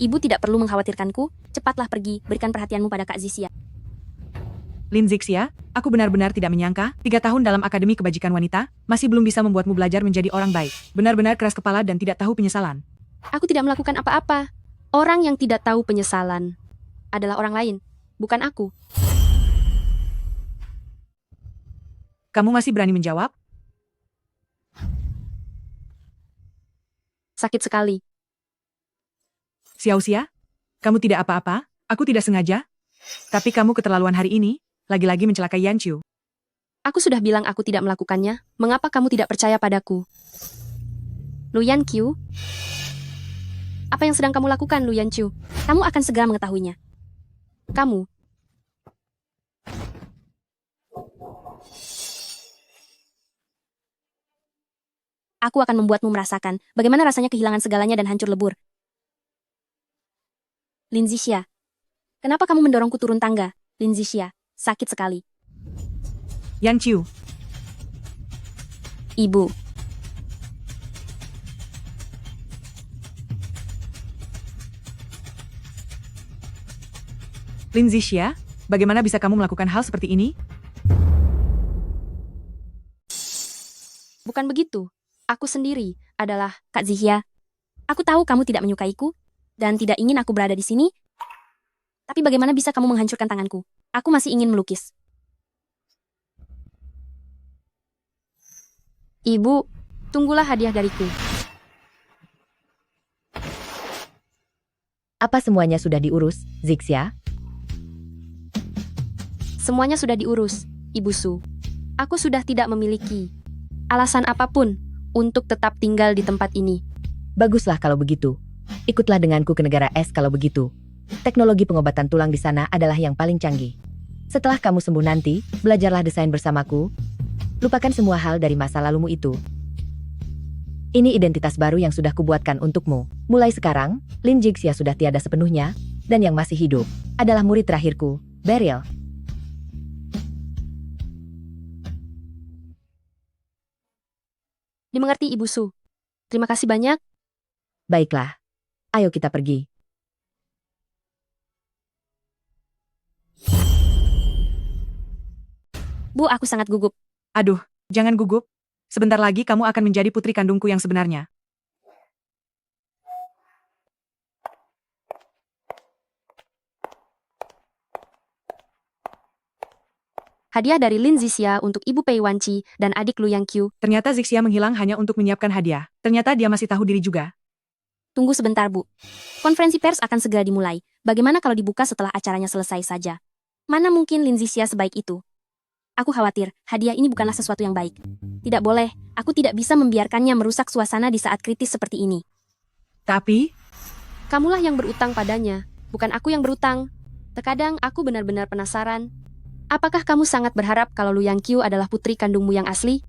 Ibu tidak perlu mengkhawatirkanku, cepatlah pergi, berikan perhatianmu pada Kak Zixia. Lin Zixia, aku benar-benar tidak menyangka, 3 tahun dalam Akademi Kebajikan Wanita, masih belum bisa membuatmu belajar menjadi orang baik. Benar-benar keras kepala dan tidak tahu penyesalan. Aku tidak melakukan apa-apa. Orang yang tidak tahu penyesalan adalah orang lain, bukan aku. Kamu masih berani menjawab? Sakit sekali. Xiao Xia, kamu tidak apa-apa, aku tidak sengaja. Tapi kamu keterlaluan hari ini, lagi-lagi mencelakai Yan Qiu. Aku sudah bilang aku tidak melakukannya. Mengapa kamu tidak percaya padaku? Lu Yanqiu? Apa yang sedang kamu lakukan, Lu Yanqiu? Kamu akan segera mengetahuinya. Kamu. Aku akan membuatmu merasakan bagaimana rasanya kehilangan segalanya dan hancur lebur. Lin Zixia, kenapa kamu mendorongku turun tangga? Lin Zixia, sakit sekali. Yan Qiu, Ibu, Lin Zixia, bagaimana bisa kamu melakukan hal seperti ini? Bukan begitu. Aku sendiri adalah... Kak Zixia, aku tahu kamu tidak menyukaiku dan tidak ingin aku berada di sini. Tapi bagaimana bisa kamu menghancurkan tanganku? Aku masih ingin melukis. Ibu, tunggulah hadiah dariku. Apa semuanya sudah diurus, Zixia? Semuanya sudah diurus, Ibu Su. Aku sudah tidak memiliki alasan apapun untuk tetap tinggal di tempat ini. Baguslah kalau begitu. Ikutlah denganku ke negara es kalau begitu. Teknologi pengobatan tulang di sana adalah yang paling canggih. Setelah kamu sembuh nanti, belajarlah desain bersamaku. Lupakan semua hal dari masa lalumu itu. Ini identitas baru yang sudah kubuatkan untukmu. Mulai sekarang, Lin Zixia sudah tiada sepenuhnya, dan yang masih hidup adalah murid terakhirku, Beryl. Dimengerti, Ibu Su. Terima kasih banyak. Baiklah. Ayo kita pergi. Bu, aku sangat gugup. Aduh, jangan gugup. Sebentar lagi kamu akan menjadi putri kandungku yang sebenarnya. Hadiah dari Lin Zixia untuk Ibu Pei Wanci dan adik Lu Yanqiu. Ternyata Zixia menghilang hanya untuk menyiapkan hadiah. Ternyata dia masih tahu diri juga. Tunggu sebentar, Bu. Konferensi pers akan segera dimulai. Bagaimana kalau dibuka setelah acaranya selesai saja? Mana mungkin Lin Zixia sebaik itu? Aku khawatir, hadiah ini bukanlah sesuatu yang baik. Tidak boleh, aku tidak bisa membiarkannya merusak suasana di saat kritis seperti ini. Tapi, Kamulah yang berutang padanya, bukan aku yang berutang. Terkadang aku benar-benar penasaran. Apakah kamu sangat berharap kalau Lu Yanqiu adalah putri kandungmu yang asli?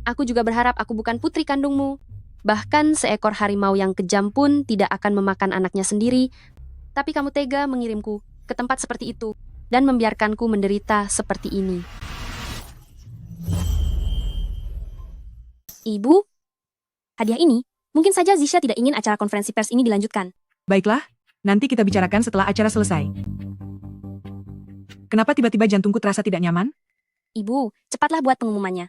Aku juga berharap aku bukan putri kandungmu. Bahkan seekor harimau yang kejam pun tidak akan memakan anaknya sendiri. Tapi kamu tega mengirimku ke tempat seperti itu dan membiarkanku menderita seperti ini. Ibu, hadiah ini, mungkin saja Zixia tidak ingin acara konferensi pers ini dilanjutkan. baiklah, nanti kita bicarakan setelah acara selesai. Kenapa tiba-tiba jantungku terasa tidak nyaman? Ibu, cepatlah buat pengumumannya.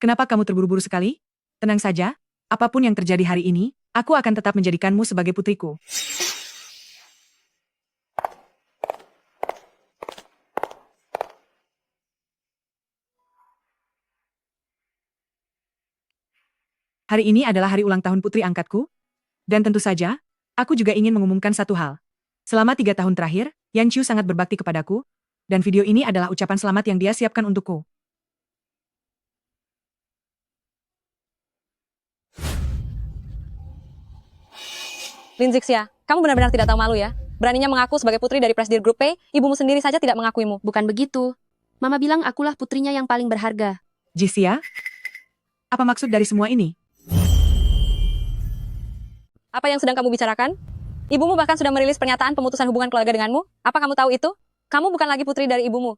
Kenapa kamu terburu-buru sekali? Tenang saja, apapun yang terjadi hari ini, aku akan tetap menjadikanmu sebagai putriku. Hari ini adalah hari ulang tahun putri angkatku, dan tentu saja, aku juga ingin mengumumkan satu hal. Selama 3 tahun terakhir, Yan Qiu sangat berbakti kepadaku, dan video ini adalah ucapan selamat yang dia siapkan untukku. Lin Zixia, kamu benar-benar tidak tahu malu ya? Beraninya mengaku sebagai putri dari Presidir Grup P, ibumu sendiri saja tidak mengakuimu. Bukan begitu. Mama bilang akulah putrinya yang paling berharga. Zixia, apa maksud dari semua ini? Apa yang sedang kamu bicarakan? Ibumu bahkan sudah merilis pernyataan pemutusan hubungan keluarga denganmu. Apa kamu tahu itu? Kamu bukan lagi putri dari ibumu.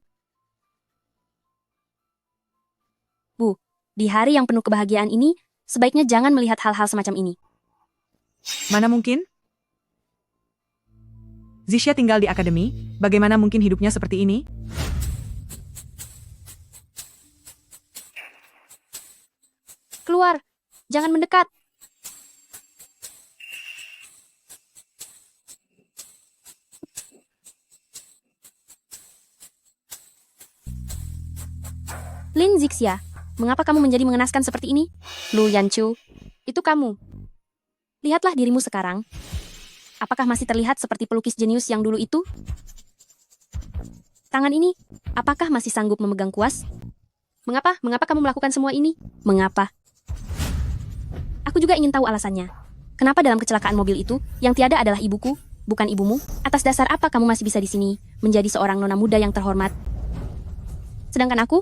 Bu, di hari yang penuh kebahagiaan ini, sebaiknya jangan melihat hal-hal semacam ini. Mana mungkin? Zixia tinggal di akademi, bagaimana mungkin hidupnya seperti ini? Keluar! Jangan mendekat! Lin Zixia, mengapa kamu menjadi mengenaskan seperti ini? Lu Yanchu, itu kamu. Lihatlah dirimu sekarang. Apakah masih terlihat seperti pelukis jenius yang dulu itu? Tangan ini, apakah masih sanggup memegang kuas? Mengapa? Mengapa kamu melakukan semua ini? Mengapa? Aku juga ingin tahu alasannya. Kenapa dalam kecelakaan mobil itu, yang tiada adalah ibuku, bukan ibumu? Atas dasar apa kamu masih bisa di sini, menjadi seorang nona muda yang terhormat? Sedangkan aku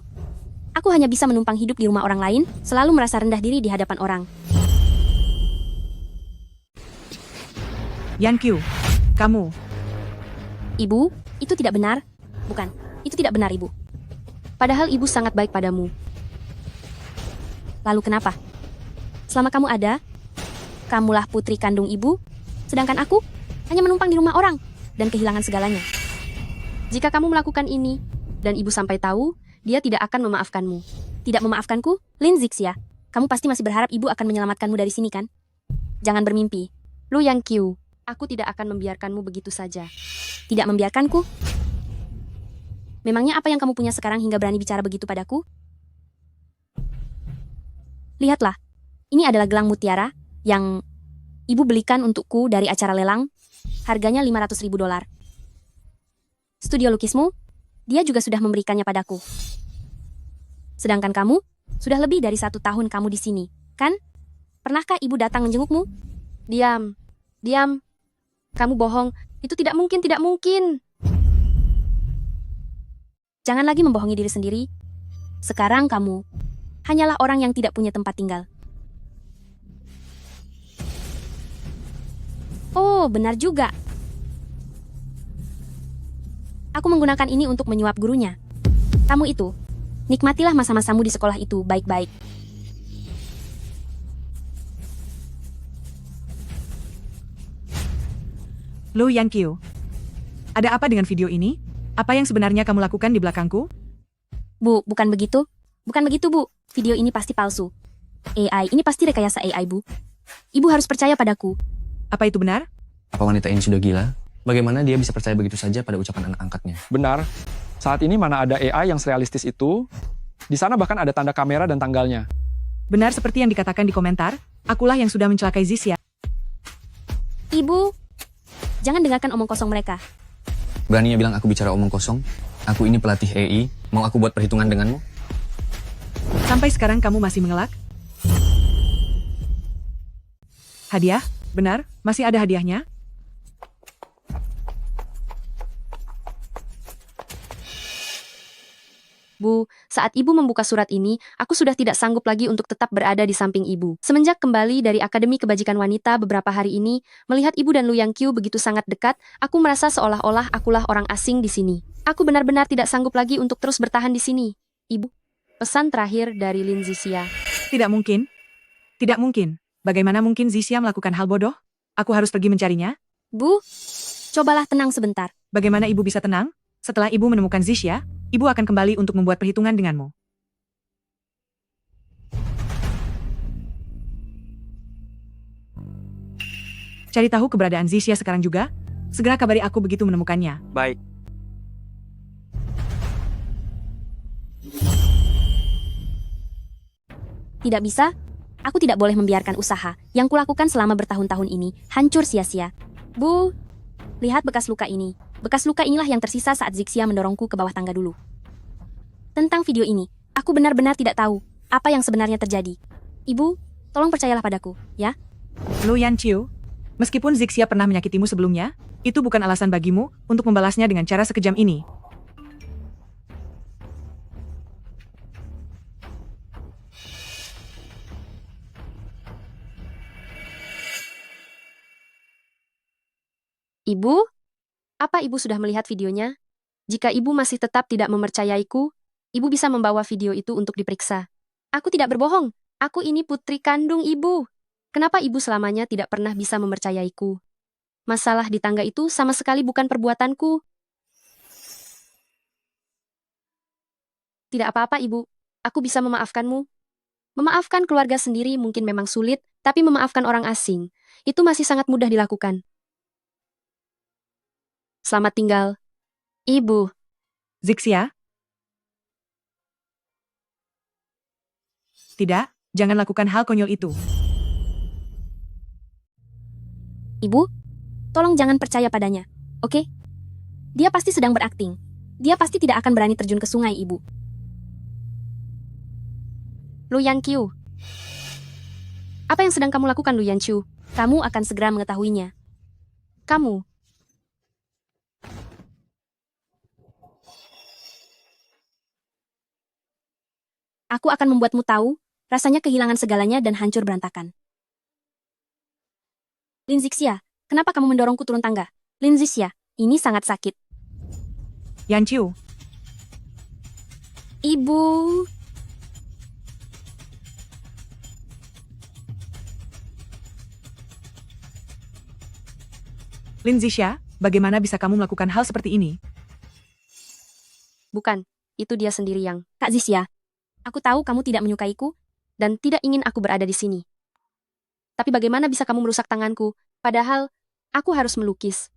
hanya bisa menumpang hidup di rumah orang lain, selalu merasa rendah diri di hadapan orang. Yan Qiu, kamu. Ibu, itu tidak benar. Bukan, itu tidak benar, Ibu. Padahal ibu sangat baik padamu. Lalu kenapa? Selama kamu ada, kamulah putri kandung ibu, sedangkan aku hanya menumpang di rumah orang dan kehilangan segalanya. Jika kamu melakukan ini, dan ibu sampai tahu, dia tidak akan memaafkanmu. Tidak memaafkanku, Lin Zixia. Kamu pasti masih berharap ibu akan menyelamatkanmu dari sini, kan? Jangan bermimpi. Lu Yang Qiu, aku tidak akan membiarkanmu begitu saja. Tidak membiarkanku? Memangnya apa yang kamu punya sekarang hingga berani bicara begitu padaku? Lihatlah, ini adalah gelang mutiara yang ibu belikan untukku dari acara lelang. Harganya $500.000. Studio lukismu, dia juga sudah memberikannya padaku. Sedangkan kamu, sudah lebih dari 1 tahun kamu di sini, kan? Pernahkah ibu datang menjengukmu? Diam, diam. Kamu bohong, itu tidak mungkin, tidak mungkin. Jangan lagi membohongi diri sendiri. Sekarang kamu hanyalah orang yang tidak punya tempat tinggal. Oh, benar juga. Aku menggunakan ini untuk menyuap gurunya. Kamu itu, nikmatilah masa-masamu di sekolah itu baik-baik. Lu Yan Qiu. Ada apa dengan video ini? Apa yang sebenarnya kamu lakukan di belakangku? Bu, bukan begitu. Bukan begitu, Bu. Video ini pasti palsu. AI, ini pasti rekayasa AI, Bu. Ibu harus percaya padaku. Apa itu benar? Apa wanita ini sudah gila? Bagaimana dia bisa percaya begitu saja pada ucapan anak angkatnya? Benar. Saat ini mana ada AI yang serealistis itu? Di sana bahkan ada tanda kamera dan tanggalnya. Benar seperti yang dikatakan di komentar, akulah yang sudah mencelakai Zixia. Ibu, jangan dengarkan omong kosong mereka. Beraninya bilang aku bicara omong kosong? Aku ini pelatih AI, mau aku buat perhitungan denganmu? Sampai sekarang kamu masih mengelak? Hadiah? Benar, masih ada hadiahnya? Bu, saat ibu membuka surat ini, aku sudah tidak sanggup lagi untuk tetap berada di samping ibu. Semenjak kembali dari Akademi Kebajikan Wanita beberapa hari ini, melihat ibu dan Lu Yang Qiu begitu sangat dekat, aku merasa seolah-olah akulah orang asing di sini. Aku benar-benar tidak sanggup lagi untuk terus bertahan di sini. Ibu, pesan terakhir dari Lin Zixia. Tidak mungkin. Tidak mungkin. Bagaimana mungkin Zixia melakukan hal bodoh? Aku harus pergi mencarinya? Bu, cobalah tenang sebentar. Bagaimana ibu bisa tenang? Setelah ibu menemukan Zixia, ibu akan kembali untuk membuat perhitungan denganmu. Cari tahu keberadaan Zixia sekarang juga. Segera kabari aku begitu menemukannya. Baik. Tidak bisa. Aku tidak boleh membiarkan usaha yang kulakukan selama bertahun-tahun ini hancur sia-sia. Bu, lihat bekas luka ini. Bekas luka inilah yang tersisa saat Zixia mendorongku ke bawah tangga dulu. Tentang video ini, aku benar-benar tidak tahu apa yang sebenarnya terjadi. Ibu, tolong percayalah padaku, ya? Lu Yan Qiu, meskipun Zixia pernah menyakitimu sebelumnya, itu bukan alasan bagimu untuk membalasnya dengan cara sekejam ini. Ibu? Apa ibu sudah melihat videonya? Jika ibu masih tetap tidak mempercayaiku, ibu bisa membawa video itu untuk diperiksa. Aku tidak berbohong. Aku ini putri kandung ibu. Kenapa ibu selamanya tidak pernah bisa mempercayaiku? Masalah di tangga itu sama sekali bukan perbuatanku. Tidak apa-apa, Ibu. Aku bisa memaafkanmu. Memaafkan keluarga sendiri mungkin memang sulit, tapi memaafkan orang asing, itu masih sangat mudah dilakukan. Selamat tinggal, Ibu. Zixia? Tidak, jangan lakukan hal konyol itu. Ibu, tolong jangan percaya padanya, oke? Dia pasti sedang berakting. Dia pasti tidak akan berani terjun ke sungai, Ibu. Lu Yanqiu. Apa yang sedang kamu lakukan, Lu Yanqiu? Kamu akan segera mengetahuinya. Kamu. Aku akan membuatmu tahu, rasanya kehilangan segalanya dan hancur berantakan. Lin Zixia, kenapa kamu mendorongku turun tangga? Lin Zixia, ini sangat sakit. Yanqiu, Ibu, Lin Zixia, bagaimana bisa kamu melakukan hal seperti ini? Bukan, itu dia sendiri yang, Kak Zixia, aku tahu kamu tidak menyukaiku. dan tidak ingin aku berada di sini. Tapi bagaimana bisa kamu merusak tanganku, padahal aku harus melukis.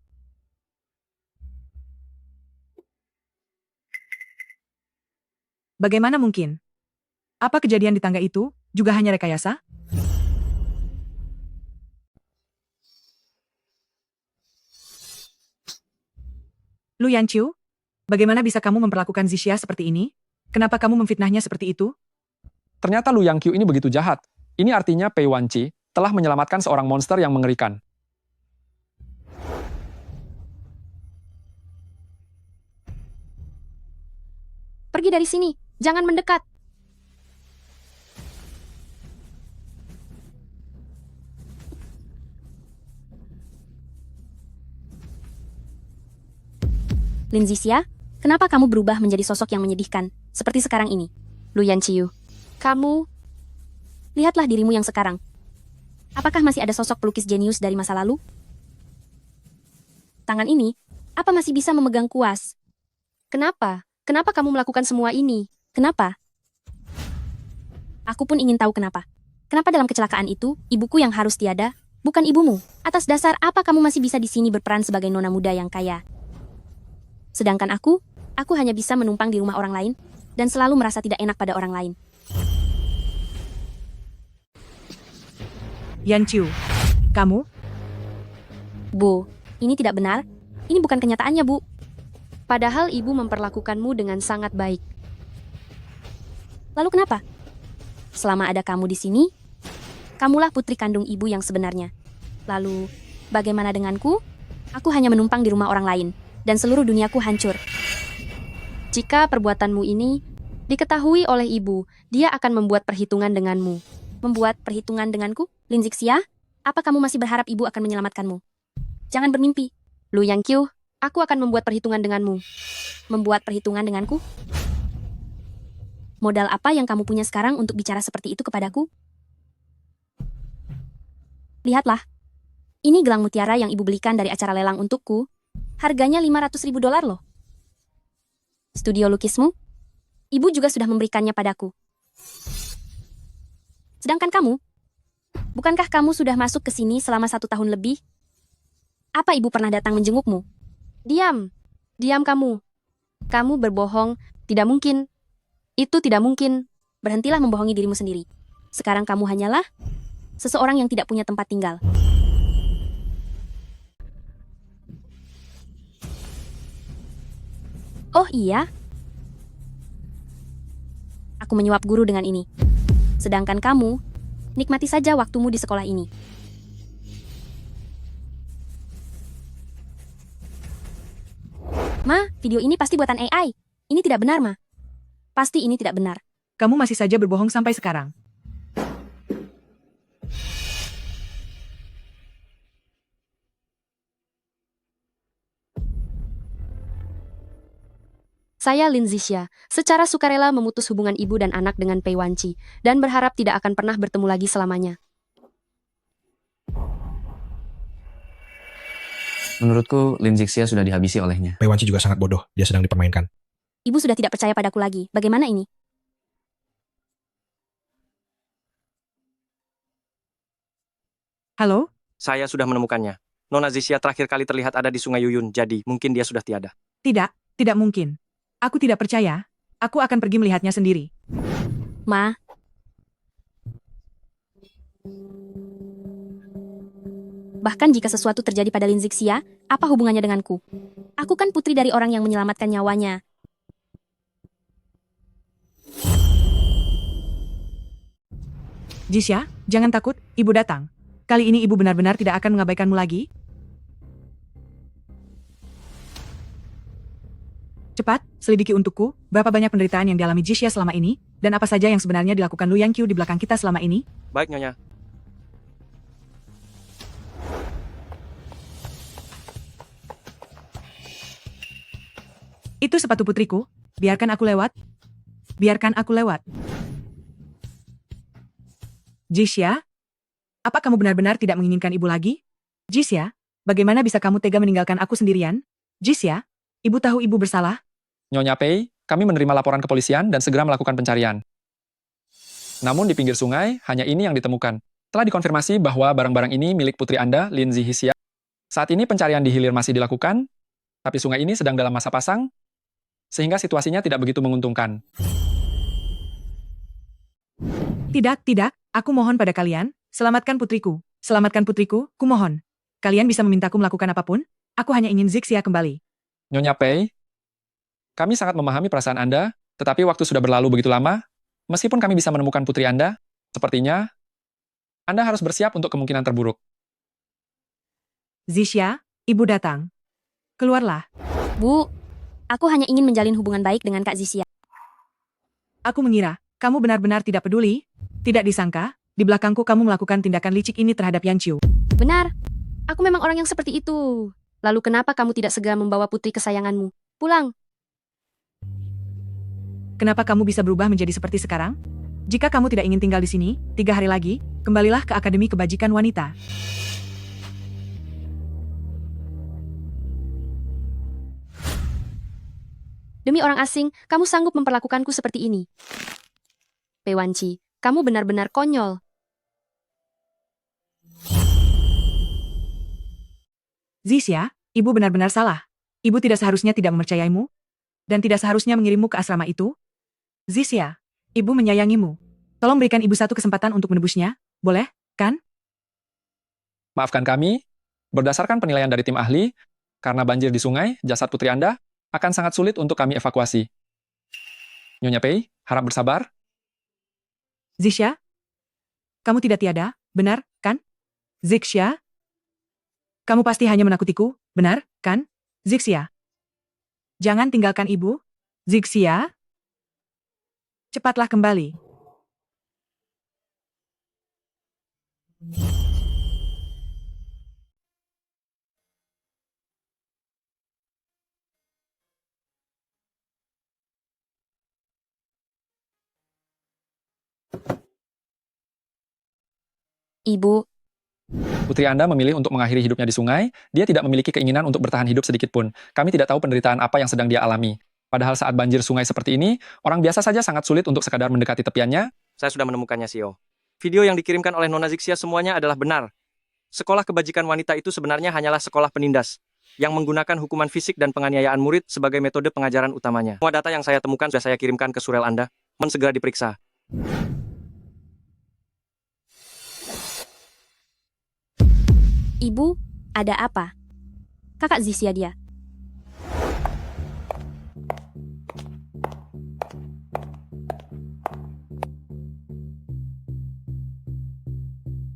Bagaimana mungkin? Apa kejadian di tangga itu juga hanya rekayasa? Lu Yanqiu, bagaimana bisa kamu memperlakukan Zixia seperti ini? Kenapa kamu memfitnahnya seperti itu? Ternyata Lu Yanqiu ini begitu jahat. Ini artinya Pei Wanqi telah menyelamatkan seorang monster yang mengerikan. Pergi dari sini, jangan mendekat. Lin Zixia, kenapa kamu berubah menjadi sosok yang menyedihkan, seperti sekarang ini? Lu Yanqiu, kamu, Lihatlah dirimu yang sekarang. Apakah masih ada sosok pelukis jenius dari masa lalu? Tangan ini, apa masih bisa memegang kuas? kenapa? Kenapa kamu melakukan semua ini? Kenapa? Aku pun ingin tahu kenapa. Kenapa dalam kecelakaan itu, ibuku yang harus tiada, bukan ibumu? Atas dasar apa kamu masih bisa di sini berperan sebagai nona muda yang kaya? Sedangkan aku hanya bisa menumpang di rumah orang lain, dan selalu merasa tidak enak pada orang lain. Yanqiu, kamu? Bu, ini tidak benar. Ini bukan kenyataannya, Bu. Padahal ibu memperlakukanmu dengan sangat baik. Lalu kenapa? Selama ada kamu di sini, kamulah putri kandung ibu yang sebenarnya. Lalu, bagaimana denganku? Aku hanya menumpang di rumah orang lain, dan seluruh duniaku hancur. Jika perbuatanmu ini diketahui oleh ibu, dia akan membuat perhitungan denganmu. Membuat perhitungan denganku? Lin Zixia, apa kamu masih berharap ibu akan menyelamatkanmu? Jangan bermimpi. Lu Yanqiu, aku akan membuat perhitungan denganmu. Membuat perhitungan denganku? Modal apa yang kamu punya sekarang untuk bicara seperti itu kepadaku? Lihatlah. Ini gelang mutiara yang ibu belikan dari acara lelang untukku. Harganya $500.000 loh. Studio lukismu? Ibu juga sudah memberikannya padaku. Sedangkan kamu? Bukankah kamu sudah masuk ke sini selama 1 tahun lebih? Apa ibu pernah datang menjengukmu? Diam. Diam kamu. Kamu berbohong. Tidak mungkin. Itu tidak mungkin. Berhentilah membohongi dirimu sendiri. Sekarang kamu hanyalah seseorang yang tidak punya tempat tinggal. Oh iya? Aku menyuap guru dengan ini. Sedangkan kamu, nikmati saja waktumu di sekolah ini. Ma, video ini pasti buatan AI. Ini tidak benar, Ma. Pasti ini tidak benar. Kamu masih saja berbohong sampai sekarang. Saya Lin Zixia, secara sukarela memutus hubungan ibu dan anak dengan Pei Wanqi, dan berharap tidak akan pernah bertemu lagi selamanya. Menurutku, Lin Zixia sudah dihabisi olehnya. Pei Wanci juga sangat bodoh, dia sedang dipermainkan. Ibu sudah tidak percaya padaku lagi. Bagaimana ini? Halo? Saya sudah menemukannya. Nona Zixia terakhir kali terlihat ada di Sungai Yuyun, jadi mungkin dia sudah tiada. Tidak mungkin. Aku tidak percaya. Aku akan pergi melihatnya sendiri. Ma, bahkan jika sesuatu terjadi pada Lin Zixia, apa hubungannya denganku? Aku kan putri dari orang yang menyelamatkan nyawanya. Jixia, jangan takut, ibu datang. Kali ini ibu benar-benar tidak akan mengabaikanmu lagi. Cepat, selidiki untukku, berapa banyak penderitaan yang dialami Jixia selama ini, dan apa saja yang sebenarnya dilakukan Lu Yangqiu di belakang kita selama ini. Baik, Nyonya. Itu sepatu putriku, biarkan aku lewat. Biarkan aku lewat. Jixia, apa kamu benar-benar tidak menginginkan ibu lagi? Jixia, bagaimana bisa kamu tega meninggalkan aku sendirian? Jixia, ibu tahu ibu bersalah. Nyonya Pei, kami menerima laporan kepolisian dan segera melakukan pencarian. Namun di pinggir sungai, hanya ini yang ditemukan. Telah dikonfirmasi bahwa barang-barang ini milik putri Anda, Lin Zixia. Saat ini pencarian di hilir masih dilakukan, tapi sungai ini sedang dalam masa pasang, sehingga situasinya tidak begitu menguntungkan. Tidak, aku mohon pada kalian, selamatkan putriku, kumohon. Kalian bisa memintaku melakukan apapun, aku hanya ingin Zixia kembali. Nyonya Pei, kami sangat memahami perasaan Anda, tetapi waktu sudah berlalu begitu lama, meskipun kami bisa menemukan putri Anda, sepertinya Anda harus bersiap untuk kemungkinan terburuk. Zixia, ibu datang. Keluarlah. Bu, aku hanya ingin menjalin hubungan baik dengan Kak Zixia. Aku mengira, kamu benar-benar tidak peduli. Tidak disangka, di belakangku kamu melakukan tindakan licik ini terhadap Yang Qiu. Benar, aku memang orang yang seperti itu. Lalu kenapa kamu tidak segera membawa putri kesayanganmu pulang? Kenapa kamu bisa berubah menjadi seperti sekarang? Jika kamu tidak ingin tinggal di sini, 3 hari lagi, kembalilah ke Akademi Kebajikan Wanita. Demi orang asing, kamu sanggup memperlakukanku seperti ini. Pei Wanci, kamu benar-benar konyol. Zixia, ibu benar-benar salah. Ibu tidak seharusnya tidak mempercayaimu, dan tidak seharusnya mengirimmu ke asrama itu. Zixia, ibu menyayangimu. Tolong berikan ibu satu kesempatan untuk menebusnya, boleh, kan? Maafkan kami, berdasarkan penilaian dari tim ahli, karena banjir di sungai, jasad putri Anda akan sangat sulit untuk kami evakuasi. Nyonya Pei, harap bersabar. Zixia, kamu tidak tiada, benar, kan? Zixia, kamu pasti hanya menakutiku, benar, kan? Zixia, jangan tinggalkan ibu. Zixia, cepatlah kembali. Ibu, Putri Anda memilih untuk mengakhiri hidupnya di sungai, dia tidak memiliki keinginan untuk bertahan hidup sedikit pun. Kami tidak tahu penderitaan apa yang sedang dia alami. Padahal saat banjir sungai seperti ini, orang biasa saja sangat sulit untuk sekadar mendekati tepiannya. Saya sudah menemukannya, Sio. Video yang dikirimkan oleh Nona Zixia semuanya adalah benar. Sekolah kebajikan wanita itu sebenarnya hanyalah sekolah penindas, yang menggunakan hukuman fisik dan penganiayaan murid sebagai metode pengajaran utamanya. Semua data yang saya temukan sudah saya kirimkan ke surel Anda. Mohon segera diperiksa. ibu, ada apa? Kakak Zixia dia.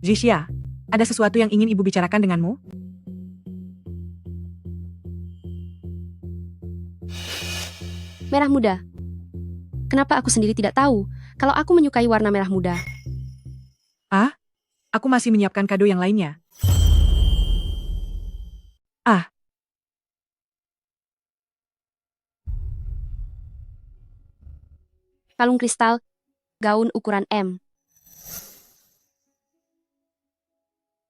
Zixia, ada sesuatu yang ingin ibu bicarakan denganmu? Merah muda. Kenapa aku sendiri tidak tahu kalau aku menyukai warna merah muda? Ah, aku masih menyiapkan kado yang lainnya. Ah, Kalung kristal, gaun ukuran M.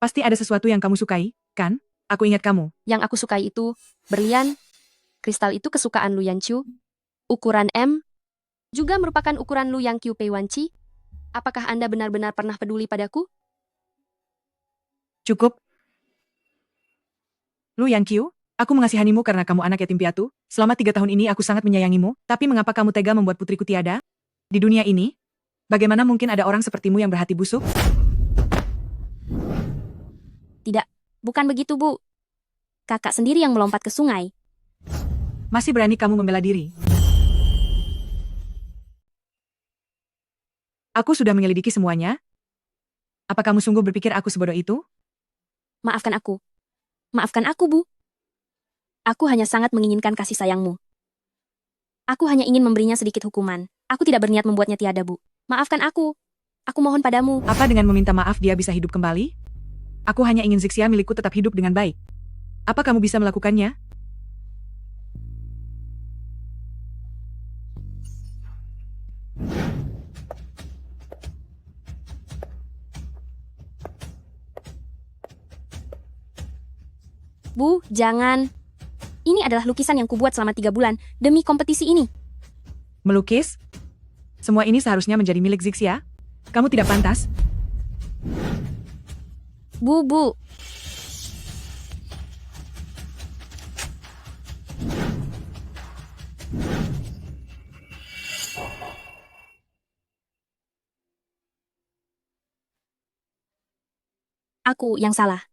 pasti ada sesuatu yang kamu sukai, kan? Aku ingat kamu. Yang aku sukai itu berlian. Kristal itu kesukaan Lu Yanqiu. Ukuran M juga merupakan ukuran Lu Yanqiu Pei Wanci. Apakah Anda benar-benar pernah peduli padaku? Cukup. Lu Yanqiu, aku mengasihanimu karena kamu anak yatim piatu. Selama 3 tahun ini aku sangat menyayangimu, tapi mengapa kamu tega membuat putriku tiada? Di dunia ini, bagaimana mungkin ada orang sepertimu yang berhati busuk? Tidak, bukan begitu, Bu. Kakak sendiri yang melompat ke sungai. Masih berani kamu membela diri? Aku sudah menyelidiki semuanya. Apa kamu sungguh berpikir aku sebodoh itu? Maafkan aku. Maafkan aku, Bu. Aku hanya sangat menginginkan kasih sayangmu. Aku hanya ingin memberinya sedikit hukuman. Aku tidak berniat membuatnya tiada, Bu. Maafkan aku. Aku mohon padamu. Apa dengan meminta maaf dia bisa hidup kembali? Aku hanya ingin Zixia milikku tetap hidup dengan baik. Apa kamu bisa melakukannya? Bu, jangan. Ini adalah lukisan yang kubuat selama 3 bulan demi kompetisi ini. Melukis? Semua ini seharusnya menjadi milik Zixia? Kamu tidak pantas. Bu. Aku yang salah.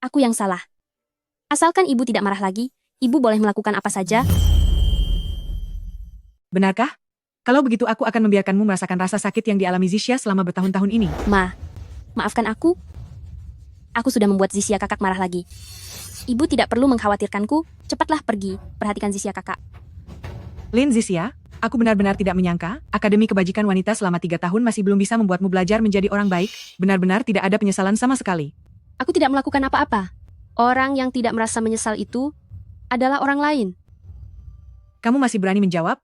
Aku yang salah. Asalkan ibu tidak marah lagi, ibu boleh melakukan apa saja. Benarkah? Kalau begitu aku akan membiarkanmu merasakan rasa sakit yang dialami Zixia selama bertahun-tahun ini. Maafkan aku. Aku sudah membuat Zixia kakak marah lagi. Ibu tidak perlu mengkhawatirkanku, cepatlah pergi, perhatikan Zixia kakak. Lin Zixia, aku benar-benar tidak menyangka, Akademi Kebajikan Wanita selama 3 tahun masih belum bisa membuatmu belajar menjadi orang baik, benar-benar tidak ada penyesalan sama sekali. Aku tidak melakukan apa-apa. Orang yang tidak merasa menyesal itu adalah orang lain. Kamu masih berani menjawab?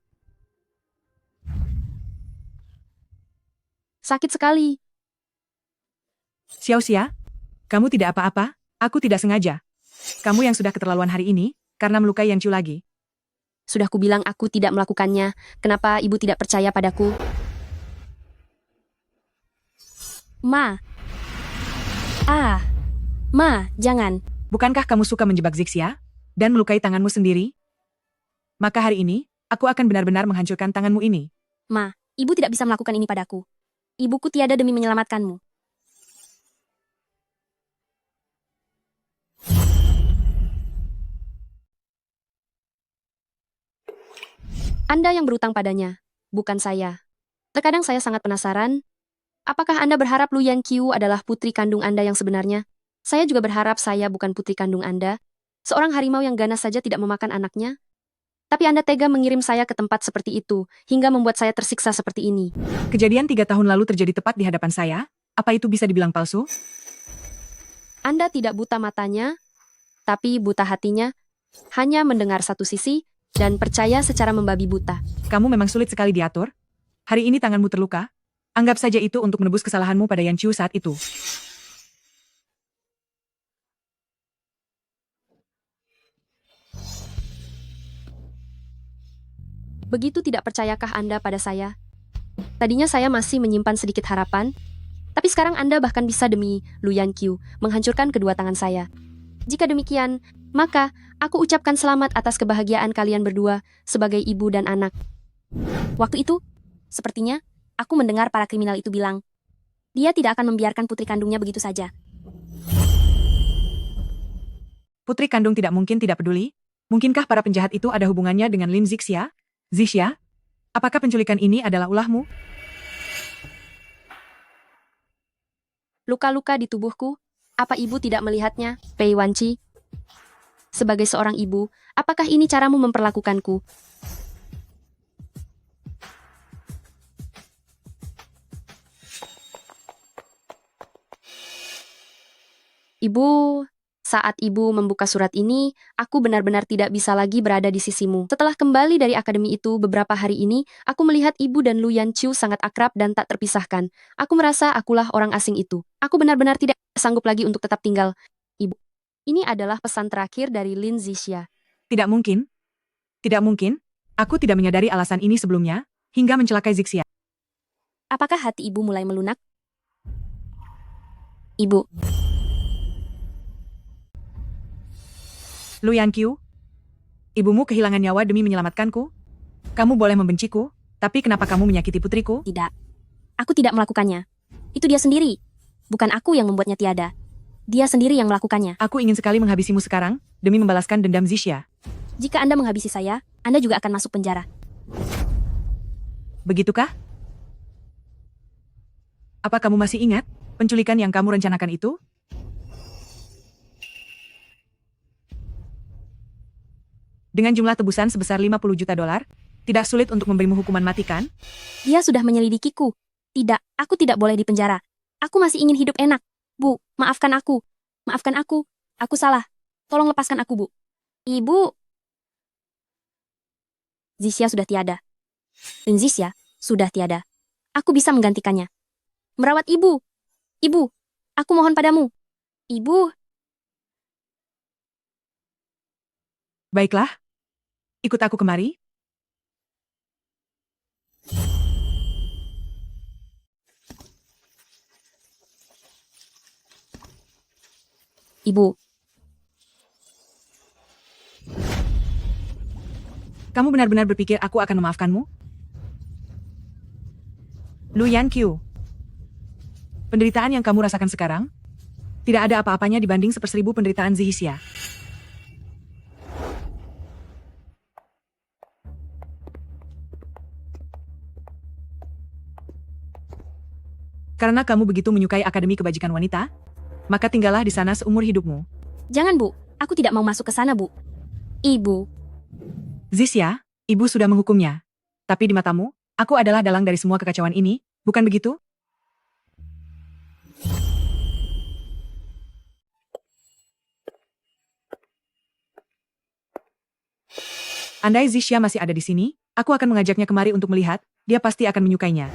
Sakit sekali. Xiao Xia, kamu tidak apa-apa, aku tidak sengaja. Kamu yang sudah keterlaluan hari ini, karena melukai Yanqiu lagi. Sudah kubilang aku tidak melakukannya. Kenapa ibu tidak percaya padaku? Ma, jangan. Bukankah kamu suka menjebak Zixia? Dan melukai tanganmu sendiri? Maka hari ini, aku akan benar-benar menghancurkan tanganmu ini. Ma, ibu tidak bisa melakukan ini padaku. Ibuku tiada demi menyelamatkanmu. Anda yang berutang padanya, bukan saya. Terkadang saya sangat penasaran, apakah Anda berharap Lu Yanqiu adalah putri kandung Anda yang sebenarnya? Saya juga berharap saya bukan putri kandung Anda, seorang harimau yang ganas saja tidak memakan anaknya. Tapi Anda tega mengirim saya ke tempat seperti itu, hingga membuat saya tersiksa seperti ini. Kejadian 3 tahun lalu terjadi tepat di hadapan saya, apa itu bisa dibilang palsu? Anda tidak buta matanya, tapi buta hatinya, hanya mendengar satu sisi, dan percaya secara membabi buta. Kamu memang sulit sekali diatur. Hari ini tanganmu terluka. Anggap saja itu untuk menebus kesalahanmu pada Yanqiu saat itu. Begitu tidak percayakah Anda pada saya? Tadinya saya masih menyimpan sedikit harapan, tapi sekarang Anda bahkan bisa demi Lu Yanqiu menghancurkan kedua tangan saya. Jika demikian, maka aku ucapkan selamat atas kebahagiaan kalian berdua sebagai ibu dan anak. Waktu itu, sepertinya, aku mendengar para kriminal itu bilang, dia tidak akan membiarkan putri kandungnya begitu saja. Putri kandung tidak mungkin tidak peduli. Mungkinkah para penjahat itu ada hubungannya dengan Lin Zixia? Zixia, apakah penculikan ini adalah ulahmu? Luka-luka di tubuhku, apa ibu tidak melihatnya, Pei Wanci? Sebagai seorang ibu, apakah ini caramu memperlakukanku? Ibu, saat ibu membuka surat ini, aku benar-benar tidak bisa lagi berada di sisimu. Setelah kembali dari akademi itu beberapa hari ini, aku melihat ibu dan Lu Yanqiu sangat akrab dan tak terpisahkan. Aku merasa akulah orang asing itu. Aku benar-benar tidak sanggup lagi untuk tetap tinggal. Ibu, Ini adalah pesan terakhir dari Lin Zixia. Tidak mungkin. Tidak mungkin. Aku tidak menyadari alasan ini sebelumnya, hingga mencelakai Zixia. Apakah hati ibu mulai melunak? Ibu, Lu Yanqiu, ibumu kehilangan nyawa demi menyelamatkanku. Kamu boleh membenciku, tapi kenapa kamu menyakiti putriku? tidak. Aku tidak melakukannya. Itu dia sendiri. Bukan aku yang membuatnya tiada. Dia sendiri yang melakukannya. Aku ingin sekali menghabisimu sekarang, demi membalaskan dendam Zixia. Jika Anda menghabisi saya, Anda juga akan masuk penjara. Begitukah? Apa kamu masih ingat penculikan yang kamu rencanakan itu? Dengan jumlah tebusan sebesar 50 juta dolar, tidak sulit untuk memberimu hukuman mati kan? Dia sudah menyelidikiku. Tidak, aku tidak boleh dipenjara. Aku masih ingin hidup enak. Bu, maafkan aku. Maafkan aku. Aku salah. Tolong lepaskan aku, Bu. Ibu. Zixia sudah tiada. Dan Zixia sudah tiada. Aku bisa menggantikannya. Merawat ibu. Ibu, aku mohon padamu. Ibu. Baiklah. Ikut aku kemari. Ibu, Kamu benar-benar berpikir aku akan memaafkanmu? Lu Yanqiu. Penderitaan yang kamu rasakan sekarang, tidak ada apa-apanya dibanding 1/1000 penderitaan Zixia. Karena kamu begitu menyukai Akademi Kebajikan Wanita, maka tinggallah di sana seumur hidupmu. jangan, Bu. Aku tidak mau masuk ke sana, Bu. Ibu, Zixia, ibu sudah menghukumnya. Tapi di matamu, aku adalah dalang dari semua kekacauan ini, bukan begitu? Andai Zixia masih ada di sini, aku akan mengajaknya kemari untuk melihat, dia pasti akan menyukainya.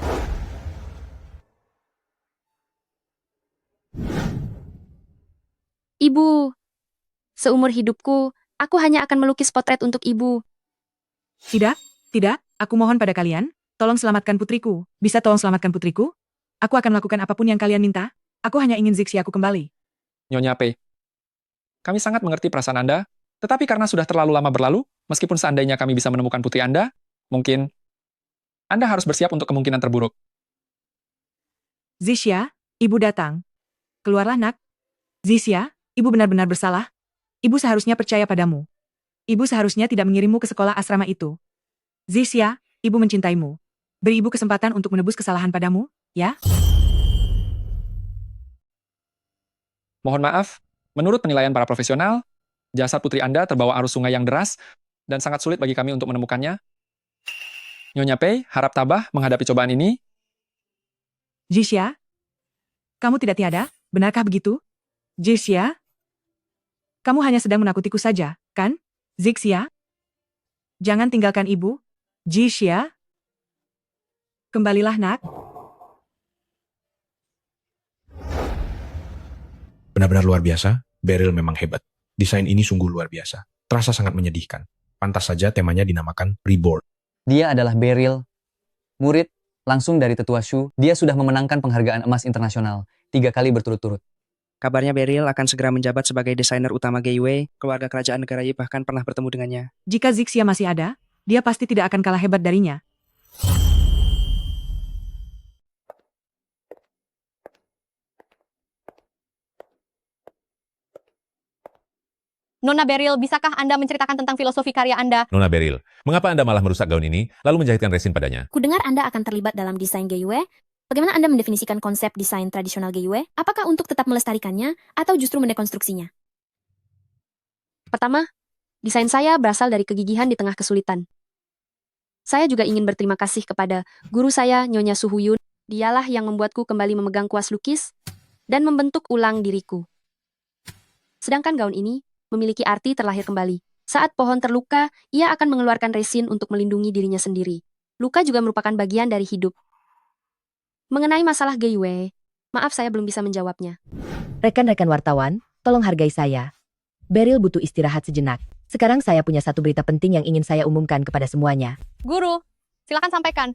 Ibu, seumur hidupku, aku hanya akan melukis potret untuk ibu. Tidak, tidak, aku mohon pada kalian, tolong selamatkan putriku. Bisa tolong selamatkan putriku? Aku akan melakukan apapun yang kalian minta. Aku hanya ingin Zixia aku kembali. Nyonya Pei, kami sangat mengerti perasaan Anda, tetapi karena sudah terlalu lama berlalu, meskipun seandainya kami bisa menemukan putri Anda, mungkin Anda harus bersiap untuk kemungkinan terburuk. Zixia, ibu datang. Keluarlah nak. Zixia, ibu benar-benar bersalah. Ibu seharusnya percaya padamu. Ibu seharusnya tidak mengirimmu ke sekolah asrama itu. Zixia, ibu mencintaimu. Beri ibu kesempatan untuk menebus kesalahan padamu, ya? Mohon maaf, menurut penilaian para profesional, jasad putri Anda terbawa arus sungai yang deras dan sangat sulit bagi kami untuk menemukannya. Nyonya Pei harap tabah menghadapi cobaan ini. Zixia, kamu tidak tiada, benarkah begitu? Zixia, kamu hanya sedang menakutiku saja, kan? Zixia, jangan tinggalkan ibu. Zixia, kembalilah nak. Benar-benar luar biasa, Beryl memang hebat. Desain ini sungguh luar biasa. Terasa sangat menyedihkan. Pantas saja temanya dinamakan Reborn. Dia adalah Beryl, murid langsung dari Tetua Shu. Dia sudah memenangkan penghargaan emas internasional 3 kali berturut-turut. Kabarnya Beryl akan segera menjabat sebagai desainer utama Geiwei. Keluarga kerajaan negara Yi bahkan pernah bertemu dengannya. Jika Zixia masih ada, dia pasti tidak akan kalah hebat darinya. Nona Beryl, bisakah Anda menceritakan tentang filosofi karya Anda? Nona Beryl, mengapa Anda malah merusak gaun ini, lalu menjahitkan resin padanya? Kudengar Anda akan terlibat dalam desain Geiwei. Bagaimana Anda mendefinisikan konsep desain tradisional Geiwei? Apakah untuk tetap melestarikannya atau justru mendekonstruksinya? Pertama, desain saya berasal dari kegigihan di tengah kesulitan. Saya juga ingin berterima kasih kepada guru saya, Nyonya Suhuyun. Dialah yang membuatku kembali memegang kuas lukis dan membentuk ulang diriku. Sedangkan gaun ini memiliki arti terlahir kembali. Saat pohon terluka, ia akan mengeluarkan resin untuk melindungi dirinya sendiri. Luka juga merupakan bagian dari hidup. Mengenai masalah Geiwei, maaf saya belum bisa menjawabnya. Rekan-rekan wartawan, tolong hargai saya. Beryl butuh istirahat sejenak. Sekarang saya punya satu berita penting yang ingin saya umumkan kepada semuanya. Guru, silakan sampaikan.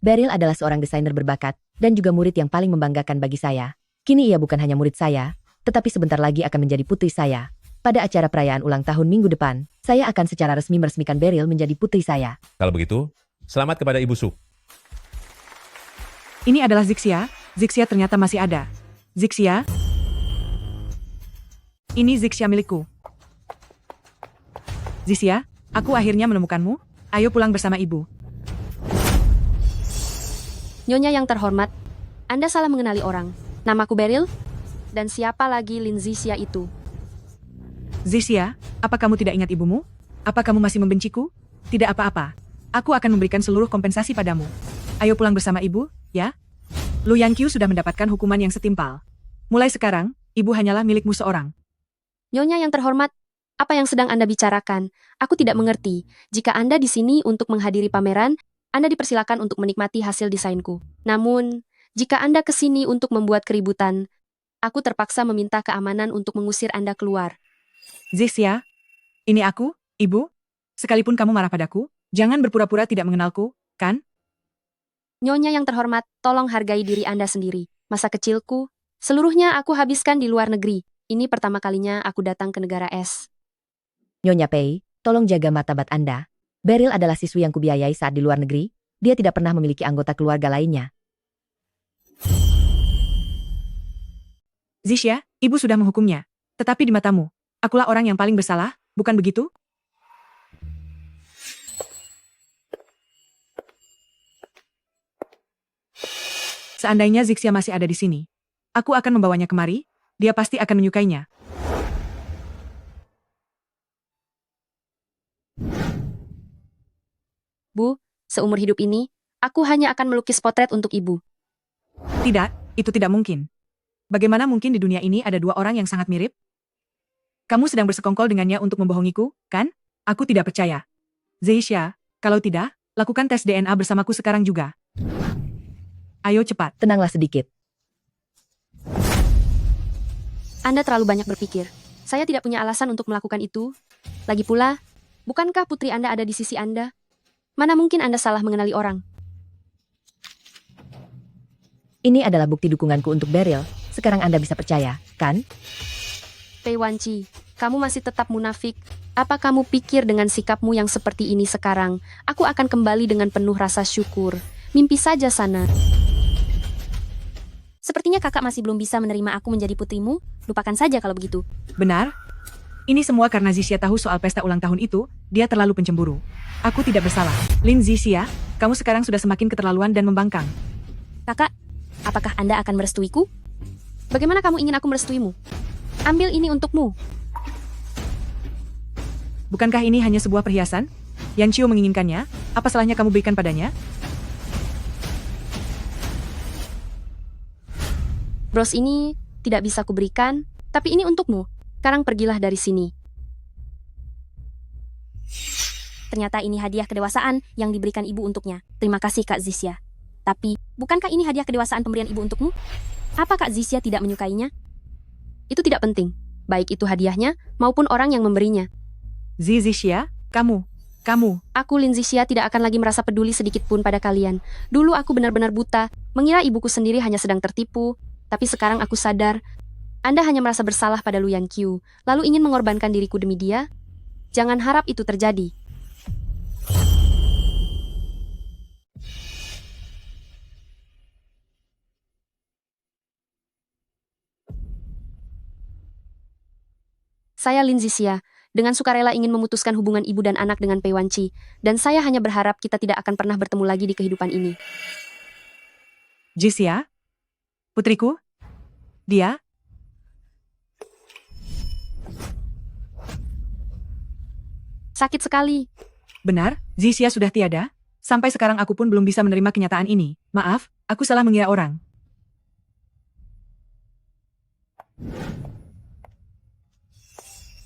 Beryl adalah seorang desainer berbakat, dan juga murid yang paling membanggakan bagi saya. Kini ia bukan hanya murid saya, tetapi sebentar lagi akan menjadi putri saya. Pada acara perayaan ulang tahun minggu depan, saya akan secara resmi meresmikan Beryl menjadi putri saya. Kalau begitu, selamat kepada Ibu Su. Ini adalah Zixia. Zixia ternyata masih ada. Zixia. Ini Zixia milikku. Zixia, aku akhirnya menemukanmu. Ayo pulang bersama ibu. Nyonya yang terhormat, Anda salah mengenali orang. Namaku Beryl, dan siapa lagi Lindsay Xia itu? Zixia, apa kamu tidak ingat ibumu? Apa kamu masih membenciku? Tidak apa-apa. Aku akan memberikan seluruh kompensasi padamu. Ayo pulang bersama ibu, ya? Lu Yanqiu sudah mendapatkan hukuman yang setimpal. Mulai sekarang, ibu hanyalah milikmu seorang. Nyonya yang terhormat, apa yang sedang Anda bicarakan? Aku tidak mengerti. Jika Anda di sini untuk menghadiri pameran, Anda dipersilakan untuk menikmati hasil desainku. Namun, jika Anda ke sini untuk membuat keributan, aku terpaksa meminta keamanan untuk mengusir Anda keluar. Zixia, ini aku, ibu. Sekalipun kamu marah padaku, jangan berpura-pura tidak mengenalku, kan? Nyonya yang terhormat, tolong hargai diri Anda sendiri. Masa kecilku, seluruhnya aku habiskan di luar negeri. Ini pertama kalinya aku datang ke negara es. Nyonya Pei, tolong jaga martabat Anda. Beryl adalah siswi yang kubiayai saat di luar negeri. Dia tidak pernah memiliki anggota keluarga lainnya. Zixia, ibu sudah menghukumnya. Tetapi di matamu, akulah orang yang paling bersalah, bukan begitu? Seandainya Zixia masih ada di sini, aku akan membawanya kemari. Dia pasti akan menyukainya. Bu, seumur hidup ini, aku hanya akan melukis potret untuk ibu. Tidak, itu tidak mungkin. Bagaimana mungkin di dunia ini ada dua orang yang sangat mirip? Kamu sedang bersekongkol dengannya untuk membohongiku, kan? Aku tidak percaya. Zixia, kalau tidak, lakukan tes DNA bersamaku sekarang juga. Ayo cepat. Tenanglah sedikit. Anda terlalu banyak berpikir. Saya tidak punya alasan untuk melakukan itu. Lagi pula, bukankah putri Anda ada di sisi Anda? Mana mungkin Anda salah mengenali orang? Ini adalah bukti dukunganku untuk Beryl. Sekarang Anda bisa percaya, kan? Pei Wanci, kamu masih tetap munafik. Apa kamu pikir dengan sikapmu yang seperti ini sekarang, aku akan kembali dengan penuh rasa syukur? Mimpi saja sana. Sepertinya kakak masih belum bisa menerima aku menjadi putrimu. Lupakan saja kalau begitu. Benar? Ini semua karena Zixia tahu soal pesta ulang tahun itu, dia terlalu pencemburu. Aku tidak bersalah. Lin Zixia, kamu sekarang sudah semakin keterlaluan dan membangkang. Kakak, apakah Anda akan merestuiku? Bagaimana kamu ingin aku merestuimu? Ambil ini untukmu. Bukankah ini hanya sebuah perhiasan? Yanqiu menginginkannya, apa salahnya kamu berikan padanya? Bros ini tidak bisa kuberikan, tapi ini untukmu. Sekarang pergilah dari sini. Ternyata ini hadiah kedewasaan yang diberikan ibu untuknya. Terima kasih Kak Zixia. Tapi, bukankah ini hadiah kedewasaan pemberian ibu untukmu? Apa Kak Zixia tidak menyukainya? Itu tidak penting, baik itu hadiahnya maupun orang yang memberinya. Zixia, kamu. Aku Lin Zixia tidak akan lagi merasa peduli sedikit pun pada kalian. Dulu aku benar-benar buta, mengira ibuku sendiri hanya sedang tertipu. Tapi sekarang aku sadar, Anda hanya merasa bersalah pada Lu Yanqiu, lalu ingin mengorbankan diriku demi dia? Jangan harap itu terjadi. Saya Lin Zixia, dengan sukarela ingin memutuskan hubungan ibu dan anak dengan Pei Wanci, dan saya hanya berharap kita tidak akan pernah bertemu lagi di kehidupan ini. Zixia? Putriku? Dia? Sakit sekali. Benar, Zixia sudah tiada. Sampai sekarang aku pun belum bisa menerima kenyataan ini. Maaf, aku salah mengira orang.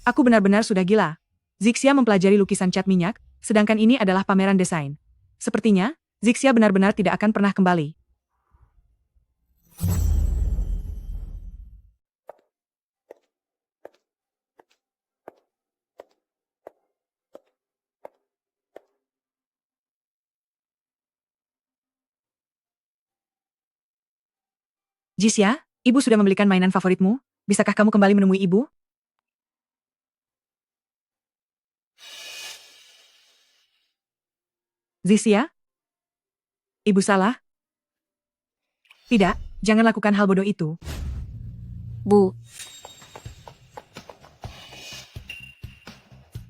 Aku benar-benar sudah gila. Zixia mempelajari lukisan cat minyak, sedangkan ini adalah pameran desain. Sepertinya, Zixia benar-benar tidak akan pernah kembali. Jisya, ibu sudah membelikan mainan favoritmu. Bisakah kamu kembali menemui ibu? Zisya? Ibu salah? Tidak, jangan lakukan hal bodoh itu. Bu,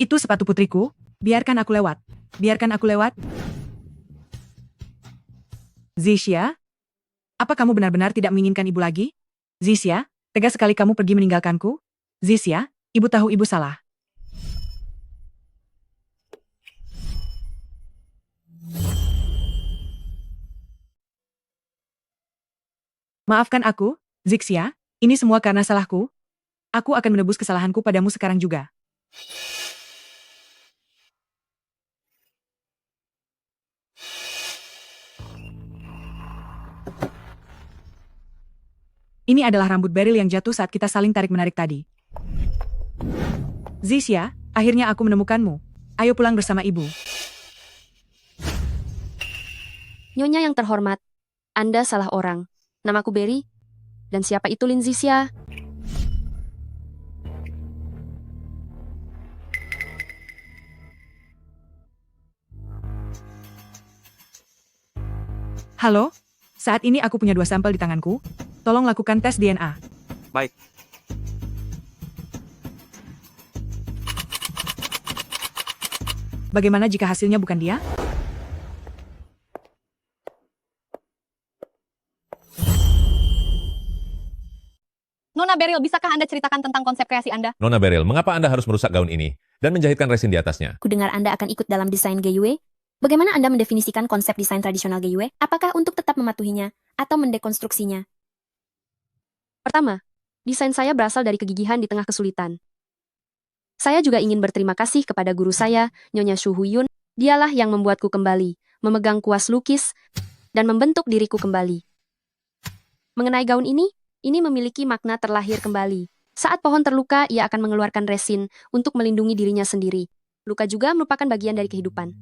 Itu sepatu putriku. Biarkan aku lewat. Biarkan aku lewat. Zisya? Apa kamu benar-benar tidak menginginkan ibu lagi? Zisya, tegas sekali kamu pergi meninggalkanku. Zisya, ibu tahu ibu salah. Maafkan aku, Zixia. Ini semua karena salahku. Aku akan menebus kesalahanku padamu sekarang juga. Ini adalah rambut Beryl yang jatuh saat kita saling tarik-menarik tadi. Zisya, akhirnya aku menemukanmu. Ayo pulang bersama ibu. Nyonya yang terhormat, Anda salah orang. Namaku Berry. Dan siapa itu Lin Zixia? Halo? Saat ini aku punya 2 sampel di tanganku. Tolong lakukan tes DNA. Baik. Bagaimana jika hasilnya bukan dia? Nona Beryl, bisakah Anda ceritakan tentang konsep kreasi Anda? Nona Beryl, mengapa Anda harus merusak gaun ini dan menjahitkan resin di atasnya? Ku dengar Anda akan ikut dalam desain GYW. Bagaimana Anda mendefinisikan konsep desain tradisional GYW? Apakah untuk tetap mematuhinya atau mendekonstruksinya? Pertama, desain saya berasal dari kegigihan di tengah kesulitan. Saya juga ingin berterima kasih kepada guru saya, Nyonya Shu Huyun. Dialah yang membuatku kembali, memegang kuas lukis, dan membentuk diriku kembali. Mengenai gaun ini memiliki makna terlahir kembali. Saat pohon terluka, ia akan mengeluarkan resin untuk melindungi dirinya sendiri. Luka juga merupakan bagian dari kehidupan.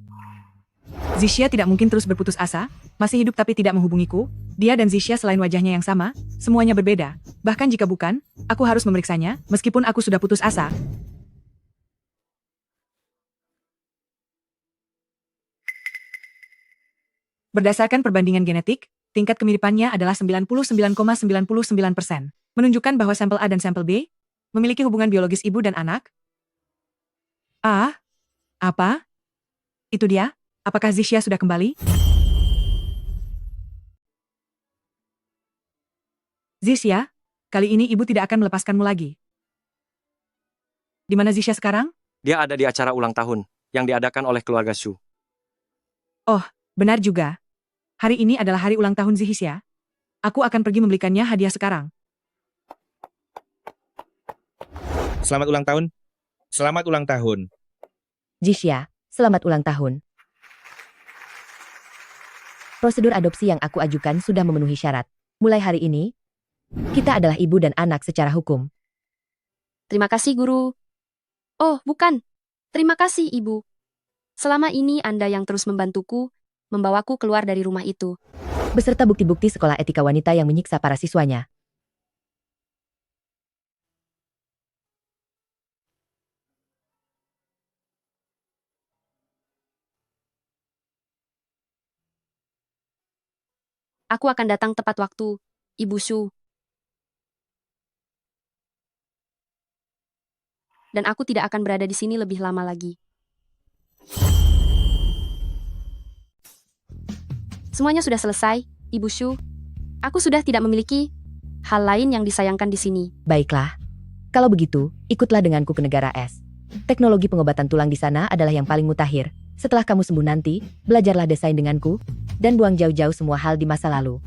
Zisya tidak mungkin terus berputus asa, masih hidup tapi tidak menghubungiku. Dia dan Zisya selain wajahnya yang sama, semuanya berbeda. Bahkan jika bukan, aku harus memeriksanya, meskipun aku sudah putus asa. Berdasarkan perbandingan genetik, tingkat kemiripannya adalah 99,99%, menunjukkan bahwa sampel A dan sampel B memiliki hubungan biologis ibu dan anak. Ah, apa? Itu dia? Apakah Zisya sudah kembali? Zisya, kali ini ibu tidak akan melepaskanmu lagi. Di mana Zisya sekarang? Dia ada di acara ulang tahun yang diadakan oleh keluarga Shu. Oh, benar juga. Hari ini adalah hari ulang tahun Zisya. Aku akan pergi membelikannya hadiah sekarang. Selamat ulang tahun. Selamat ulang tahun. Zisya, selamat ulang tahun. Prosedur adopsi yang aku ajukan sudah memenuhi syarat. Mulai hari ini, kita adalah ibu dan anak secara hukum. Terima kasih, Guru. Oh, bukan. Terima kasih, Ibu. Selama ini Anda yang terus membantuku, membawaku keluar dari rumah itu. Beserta bukti-bukti sekolah etika wanita yang menyiksa para siswanya. Aku akan datang tepat waktu, Ibu Shu. Dan aku tidak akan berada di sini lebih lama lagi. Semuanya sudah selesai, Ibu Shu. Aku sudah tidak memiliki hal lain yang disayangkan di sini. Baiklah. Kalau begitu, ikutlah denganku ke negara es. Teknologi pengobatan tulang di sana adalah yang paling mutakhir. Setelah kamu sembuh nanti, belajarlah desain denganku, dan buang jauh-jauh semua hal di masa lalu.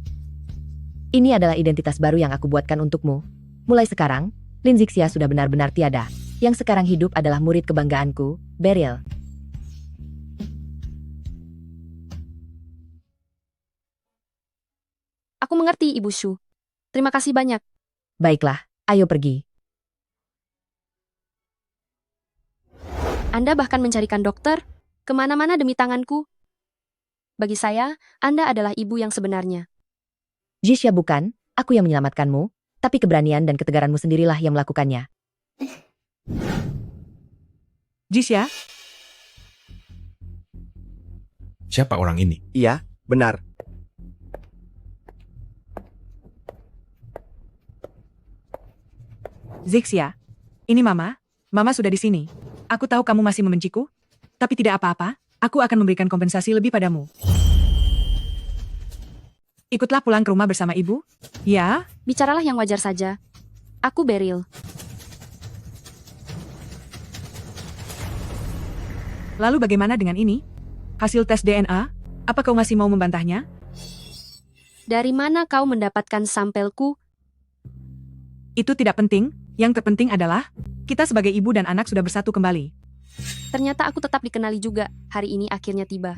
Ini adalah identitas baru yang aku buatkan untukmu. Mulai sekarang, Lin Zixia sudah benar-benar tiada. Yang sekarang hidup adalah murid kebanggaanku, Beryl. Aku mengerti, Ibu Shu. Terima kasih banyak. Baiklah, ayo pergi. Anda bahkan mencarikan dokter kemana-mana demi tanganku. Bagi saya, Anda adalah ibu yang sebenarnya. Zisya bukan, Aku yang menyelamatkanmu, tapi keberanian dan ketegaranmu sendirilah yang melakukannya. Jisya, Siapa orang ini? Iya, benar. Zixia. Ini Mama. Mama sudah di sini. Aku tahu kamu masih membenciku, tapi tidak apa-apa. Aku akan memberikan kompensasi lebih padamu. Ikutlah pulang ke rumah bersama ibu. Ya, Bicaralah yang wajar saja. Aku Beryl. lalu bagaimana dengan ini? Hasil tes DNA? Apa kau masih mau membantahnya? Dari mana kau mendapatkan sampelku? Itu tidak penting. Yang terpenting adalah, kita sebagai ibu dan anak sudah bersatu kembali. Ternyata aku tetap dikenali juga. Hari ini akhirnya tiba.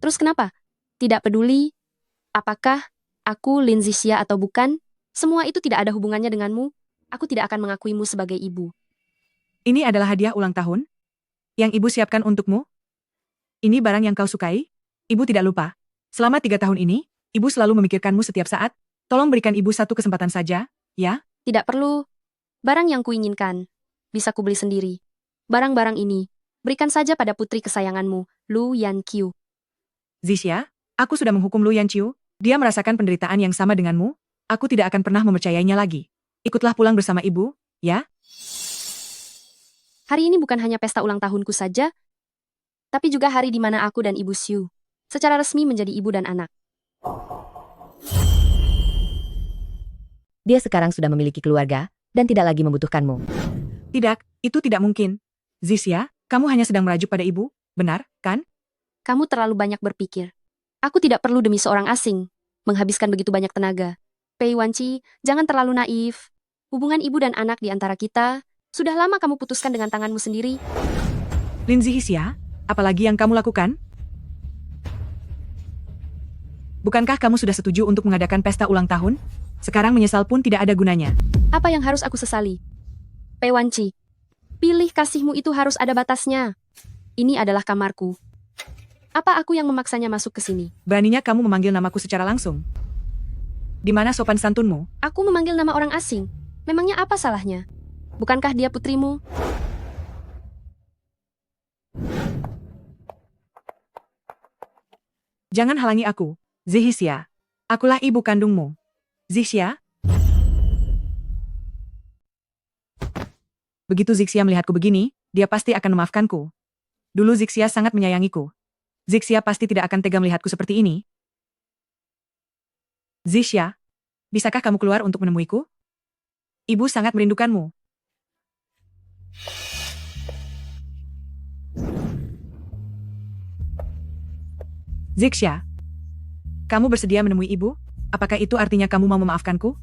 Terus kenapa? Tidak peduli apakah aku Lindsay Xia atau bukan, semua itu tidak ada hubungannya denganmu. Aku tidak akan mengakuimu sebagai ibu. Ini adalah hadiah ulang tahun yang ibu siapkan untukmu. Ini barang yang kau sukai. Ibu tidak lupa. Selama 3 tahun ini, ibu selalu memikirkanmu setiap saat. Tolong berikan ibu satu kesempatan saja, ya? Tidak perlu. Barang yang kuinginkan, bisa kubeli sendiri. Barang-barang ini, berikan saja pada putri kesayanganmu, Lu Yanqiu. Zixia, aku sudah menghukum Lu Yanqiu. Dia merasakan penderitaan yang sama denganmu. Aku tidak akan pernah mempercayainya lagi. Ikutlah pulang bersama ibu, ya? Hari ini bukan hanya pesta ulang tahunku saja, tapi juga hari di mana aku dan Ibu Xiu secara resmi menjadi ibu dan anak. Dia sekarang sudah memiliki keluarga, dan tidak lagi membutuhkanmu. Tidak, itu tidak mungkin. Zixia, kamu hanya sedang merajuk pada ibu, benar, kan? Kamu terlalu banyak berpikir. Aku tidak perlu demi seorang asing menghabiskan begitu banyak tenaga. Pei Wanci, jangan terlalu naif. Hubungan ibu dan anak di antara kita, sudah lama kamu putuskan dengan tanganmu sendiri. Lindsay Xia, apalagi yang kamu lakukan? Bukankah kamu sudah setuju untuk mengadakan pesta ulang tahun? Sekarang menyesal pun tidak ada gunanya. Apa yang harus aku sesali? Pei Wanci, pilih kasihmu itu harus ada batasnya. Ini adalah kamarku. Apa aku yang memaksanya masuk ke sini? Beraninya kamu memanggil namaku secara langsung. Di mana sopan santunmu? Aku memanggil nama orang asing. Memangnya apa salahnya? Bukankah dia putrimu? Jangan halangi aku, Zixia. Akulah ibu kandungmu. Zixia? Begitu Zixia melihatku begini, dia pasti akan memaafkanku. Dulu Zixia sangat menyayangiku. Zixia pasti tidak akan tega melihatku seperti ini. Zixia, bisakah kamu keluar untuk menemuiku? Ibu sangat merindukanmu. Zixia, kamu bersedia menemui ibu? Apakah itu artinya kamu mau memaafkanku?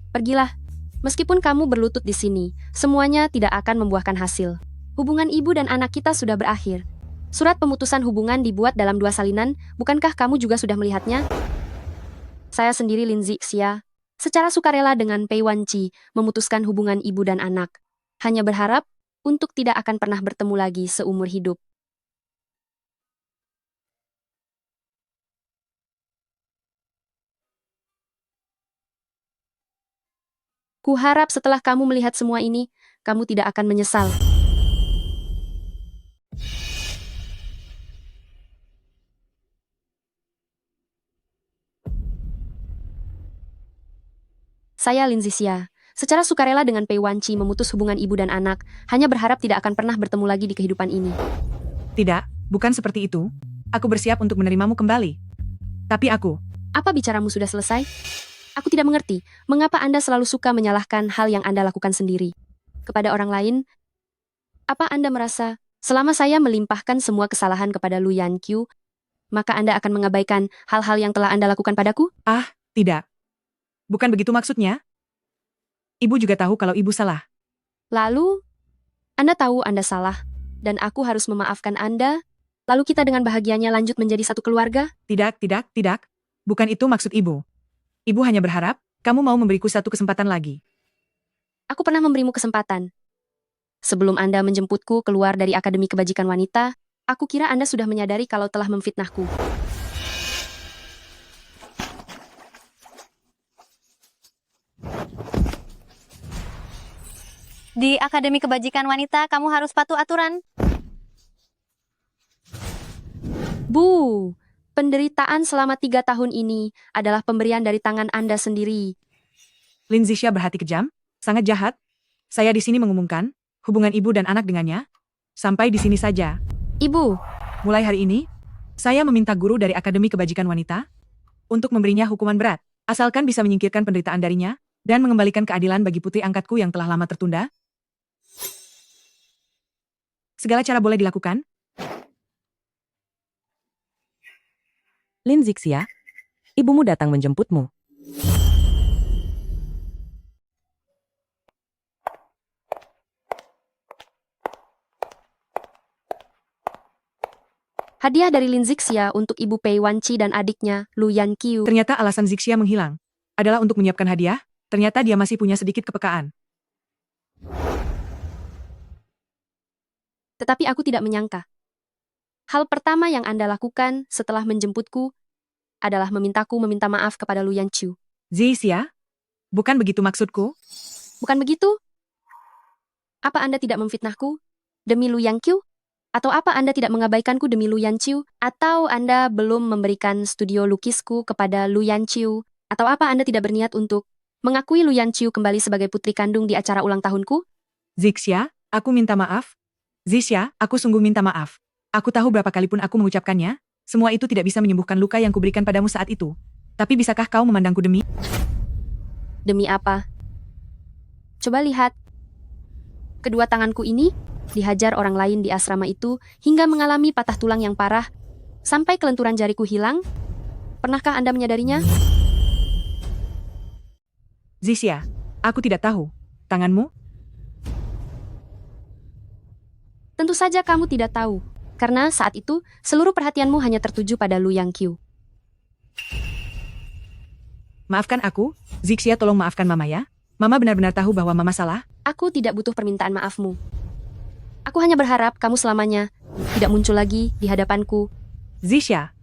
Pergilah. Meskipun kamu berlutut di sini, semuanya tidak akan membuahkan hasil. Hubungan ibu dan anak kita sudah berakhir. Surat pemutusan hubungan dibuat dalam 2 salinan, bukankah kamu juga sudah melihatnya? Saya sendiri Lindsay Xia, secara sukarela dengan Pei Wanci, memutuskan hubungan ibu dan anak. Hanya berharap untuk tidak akan pernah bertemu lagi seumur hidup. Kuharap setelah kamu melihat semua ini, kamu tidak akan menyesal. Saya Lindsay Xia, secara sukarela dengan Pei Wanci memutus hubungan ibu dan anak, hanya berharap tidak akan pernah bertemu lagi di kehidupan ini. Tidak, bukan seperti itu. Aku bersiap untuk menerimamu kembali. Tapi aku, Apa bicaramu sudah selesai? Aku tidak mengerti, mengapa Anda selalu suka menyalahkan hal yang Anda lakukan sendiri kepada orang lain? Apa Anda merasa, selama saya melimpahkan semua kesalahan kepada Lu Yanqiu, maka Anda akan mengabaikan hal-hal yang telah Anda lakukan padaku? tidak. Bukan begitu maksudnya. Ibu juga tahu kalau ibu salah. Lalu, Anda tahu Anda salah, dan aku harus memaafkan Anda, lalu kita dengan bahagianya lanjut menjadi satu keluarga? Tidak. Bukan itu maksud ibu. Ibu hanya berharap, kamu mau memberiku satu kesempatan lagi. Aku pernah memberimu kesempatan. Sebelum Anda menjemputku keluar dari Akademi Kebajikan Wanita, Aku kira Anda sudah menyadari kalau telah memfitnahku. Di Akademi Kebajikan Wanita, kamu harus patuh aturan. Bu, penderitaan selama 3 tahun ini adalah pemberian dari tangan Anda sendiri. Lin Zixia berhati kejam, sangat jahat. Saya di sini mengumumkan hubungan ibu dan anak dengannya. Sampai di sini saja. Ibu, Mulai hari ini, saya meminta guru dari Akademi Kebajikan Wanita untuk memberinya hukuman berat, asalkan bisa menyingkirkan penderitaan darinya dan mengembalikan keadilan bagi putri angkatku yang telah lama tertunda. Segala cara boleh dilakukan. Lin Zixia, ibumu datang menjemputmu. hadiah dari Lin Zixia untuk Ibu Pei Wanci dan adiknya, Lu Yanqiu. Ternyata alasan Zixia menghilang adalah untuk menyiapkan hadiah. Ternyata dia masih punya sedikit kepekaan. Tetapi aku tidak menyangka. Hal pertama yang Anda lakukan setelah menjemputku adalah memintaku meminta maaf kepada Lu Yanqiu. Zixia, bukan begitu maksudku. Bukan begitu? Apa Anda tidak memfitnahku demi Lu Yanqiu? Atau apa Anda tidak mengabaikanku demi Lu Yanqiu? Atau Anda belum memberikan studio lukisku kepada Lu Yanqiu? Atau apa Anda tidak berniat untuk mengakui Lu Yanqiu kembali sebagai putri kandung di acara ulang tahunku? Zixia, aku minta maaf. Zixia, aku sungguh minta maaf. Aku tahu berapa kali pun aku mengucapkannya, semua itu tidak bisa menyembuhkan luka yang kuberikan padamu saat itu. Tapi bisakah kau memandangku demi? Demi apa? Coba lihat. Kedua tanganku ini dihajar orang lain di asrama itu hingga mengalami patah tulang yang parah, sampai kelenturan jariku hilang. Pernahkah Anda menyadarinya? Zixia, aku tidak tahu. Tanganmu? Tentu saja kamu tidak tahu, karena saat itu seluruh perhatianmu hanya tertuju pada Lu Yanqiu. Maafkan aku, Zixia, tolong maafkan Mama ya. Mama benar-benar tahu bahwa Mama salah. Aku tidak butuh permintaan maafmu. Aku hanya berharap kamu selamanya tidak muncul lagi di hadapanku. Zixia.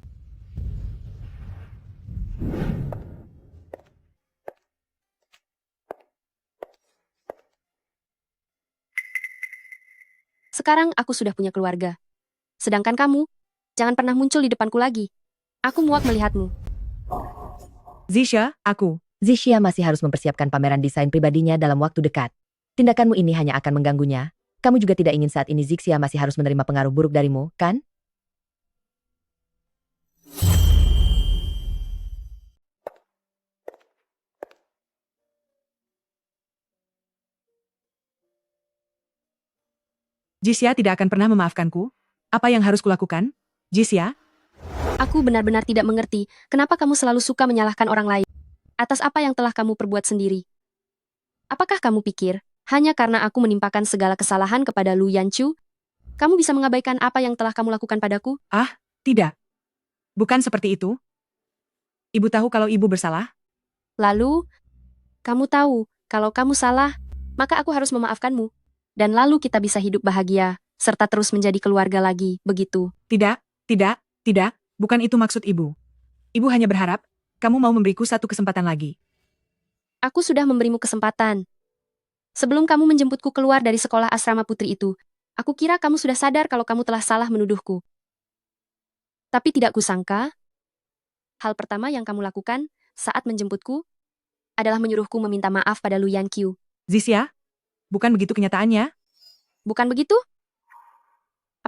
Sekarang aku sudah punya keluarga. Sedangkan kamu, jangan pernah muncul di depanku lagi. Aku muak melihatmu. Zixia, aku. Zixia masih harus mempersiapkan pameran desain pribadinya dalam waktu dekat. Tindakanmu ini hanya akan mengganggunya. Kamu juga tidak ingin saat ini Zixia masih harus menerima pengaruh buruk darimu, kan? Zixia tidak akan pernah memaafkanku. Apa yang harus kulakukan? Zixia? Aku benar-benar tidak mengerti kenapa kamu selalu suka menyalahkan orang lain atas apa yang telah kamu perbuat sendiri. Apakah kamu pikir, hanya karena aku menimpakan segala kesalahan kepada Lu Yanqiu, kamu bisa mengabaikan apa yang telah kamu lakukan padaku? Ah, tidak. Bukan seperti itu. Ibu tahu kalau ibu bersalah. Lalu, kamu tahu kalau kamu salah, maka aku harus memaafkanmu. Dan lalu kita bisa hidup bahagia, serta terus menjadi keluarga lagi, begitu. Tidak, tidak. Bukan itu maksud ibu. Ibu hanya berharap, kamu mau memberiku satu kesempatan lagi. Aku sudah memberimu kesempatan. Sebelum kamu menjemputku keluar dari sekolah asrama putri itu, aku kira kamu sudah sadar kalau kamu telah salah menuduhku. Tapi tidak kusangka, hal pertama yang kamu lakukan saat menjemputku adalah menyuruhku meminta maaf pada Lu Yanqiu. Zixia, bukan begitu kenyataannya. Bukan begitu?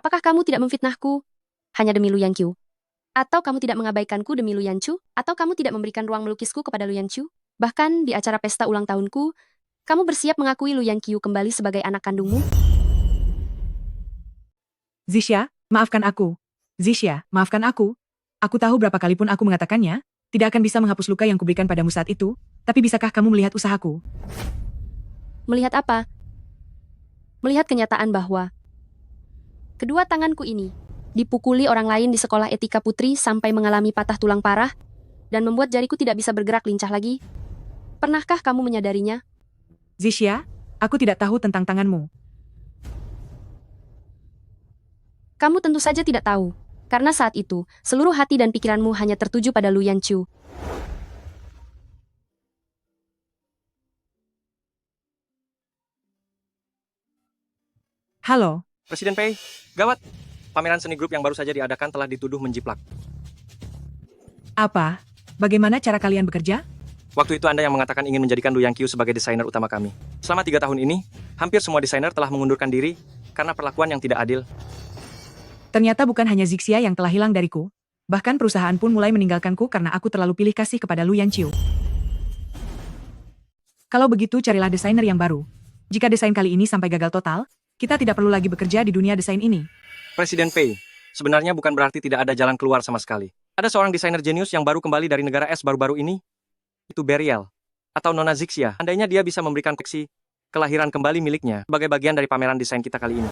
Apakah kamu tidak memfitnahku hanya demi Lu Yanqiu? Atau kamu tidak mengabaikanku demi Lu Yanqiu? Atau kamu tidak memberikan ruang melukisku kepada Lu Yanqiu? Bahkan di acara pesta ulang tahunku, kamu bersiap mengakui Lu Yanqiu kembali sebagai anak kandungmu? Zixia, maafkan aku. Zixia, maafkan aku. Aku tahu berapa kali pun aku mengatakannya, tidak akan bisa menghapus luka yang kuberikan padamu saat itu, tapi bisakah kamu melihat usahaku? Melihat apa? Melihat kenyataan bahwa kedua tanganku ini dipukuli orang lain di sekolah etika putri sampai mengalami patah tulang parah dan membuat jariku tidak bisa bergerak lincah lagi. Pernahkah kamu menyadarinya? Zixia, aku tidak tahu tentang tanganmu. Kamu tentu saja tidak tahu. Karena saat itu, seluruh hati dan pikiranmu hanya tertuju pada Lu Yanqiu. Halo, Presiden Pei, gawat. Pameran seni grup yang baru saja diadakan telah dituduh menjiplak. apa? Bagaimana cara kalian bekerja? Waktu itu Anda yang mengatakan ingin menjadikan Lu Yanqiu sebagai desainer utama kami. Selama 3 tahun ini, hampir semua desainer telah mengundurkan diri karena perlakuan yang tidak adil. Ternyata bukan hanya Zixia yang telah hilang dariku. Bahkan perusahaan pun mulai meninggalkanku karena aku terlalu pilih kasih kepada Lu Yanqiu. Kalau begitu carilah desainer yang baru. Jika desain kali ini sampai gagal total, kita tidak perlu lagi bekerja di dunia desain ini. Presiden Pei, sebenarnya bukan berarti tidak ada jalan keluar sama sekali. Ada seorang desainer jenius yang baru kembali dari negara es baru-baru ini. Itu Beriel, atau Nona Zixia. Andainya dia bisa memberikan koleksi kelahiran kembali miliknya sebagai bagian dari pameran desain kita kali ini.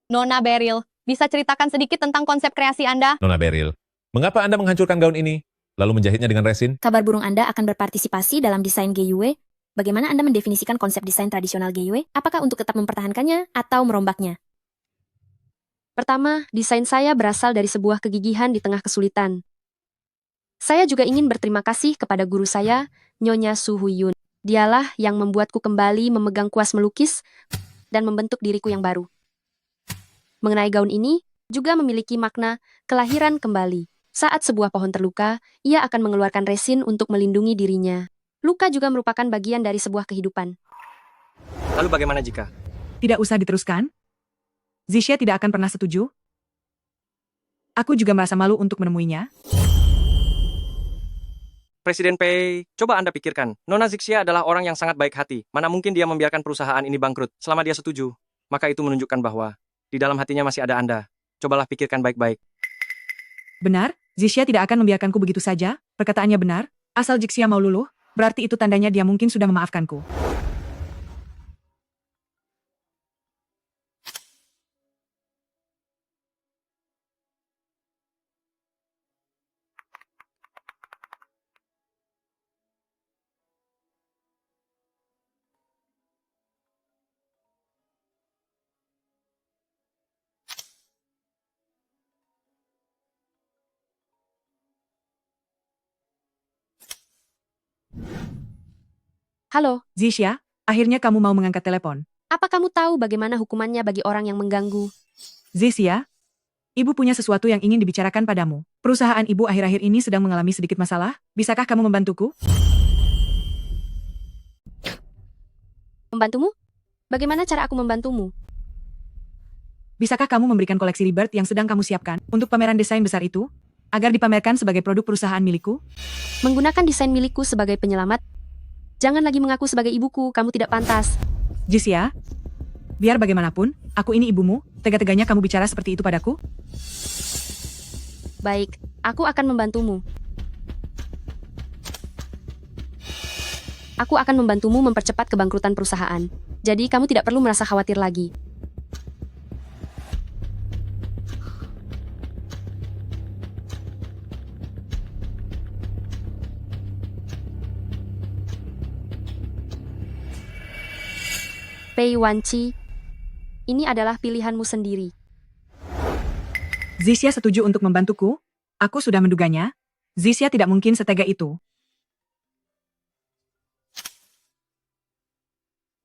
Nona Beryl, bisa ceritakan sedikit tentang konsep kreasi Anda? Nona Beryl, mengapa Anda menghancurkan gaun ini, lalu menjahitnya dengan resin? Kabar burung Anda akan berpartisipasi dalam desain GUE. Bagaimana Anda mendefinisikan konsep desain tradisional GUE? Apakah untuk tetap mempertahankannya atau merombaknya? Pertama, desain saya berasal dari sebuah kegigihan di tengah kesulitan. Saya juga ingin berterima kasih kepada guru saya, Nyonya Su Huyun. Dialah yang membuatku kembali memegang kuas melukis dan membentuk diriku yang baru. Mengenai gaun ini, juga memiliki makna kelahiran kembali. Saat sebuah pohon terluka, ia akan mengeluarkan resin untuk melindungi dirinya. Luka juga merupakan bagian dari sebuah kehidupan. Lalu bagaimana jika? Tidak usah diteruskan. Zixia tidak akan pernah setuju. Aku juga merasa malu untuk menemuinya. Presiden Pei, coba Anda pikirkan. Nona Zixia adalah orang yang sangat baik hati. Mana mungkin dia membiarkan perusahaan ini bangkrut. Selama dia setuju, maka itu menunjukkan bahwa di dalam hatinya masih ada Anda. Cobalah pikirkan baik-baik. Benar, Zixia tidak akan membiarkanku begitu saja. Perkataannya benar. Asal Zixia mau luluh, berarti itu tandanya dia mungkin sudah memaafkanku. Halo, Zixia, akhirnya kamu mau mengangkat telepon. apa kamu tahu bagaimana hukumannya bagi orang yang mengganggu? Zixia, ibu punya sesuatu yang ingin dibicarakan padamu. Perusahaan ibu akhir-akhir ini sedang mengalami sedikit masalah. Bisakah kamu membantuku? Membantumu? Bagaimana cara aku membantumu? Bisakah kamu memberikan koleksi Rebirth yang sedang kamu siapkan untuk pameran desain besar itu? Agar dipamerkan sebagai produk perusahaan milikku? Menggunakan desain milikku sebagai penyelamat? Jangan lagi mengaku sebagai ibuku, kamu tidak pantas. Zixia, biar bagaimanapun, aku ini ibumu, tega-teganya kamu bicara seperti itu padaku? Baik, aku akan membantumu. Aku akan membantumu mempercepat kebangkrutan perusahaan. Jadi kamu tidak perlu merasa khawatir lagi. Pei Wanci, ini adalah pilihanmu sendiri. Zixia setuju untuk membantuku? Aku sudah menduganya. Zixia tidak mungkin setega itu.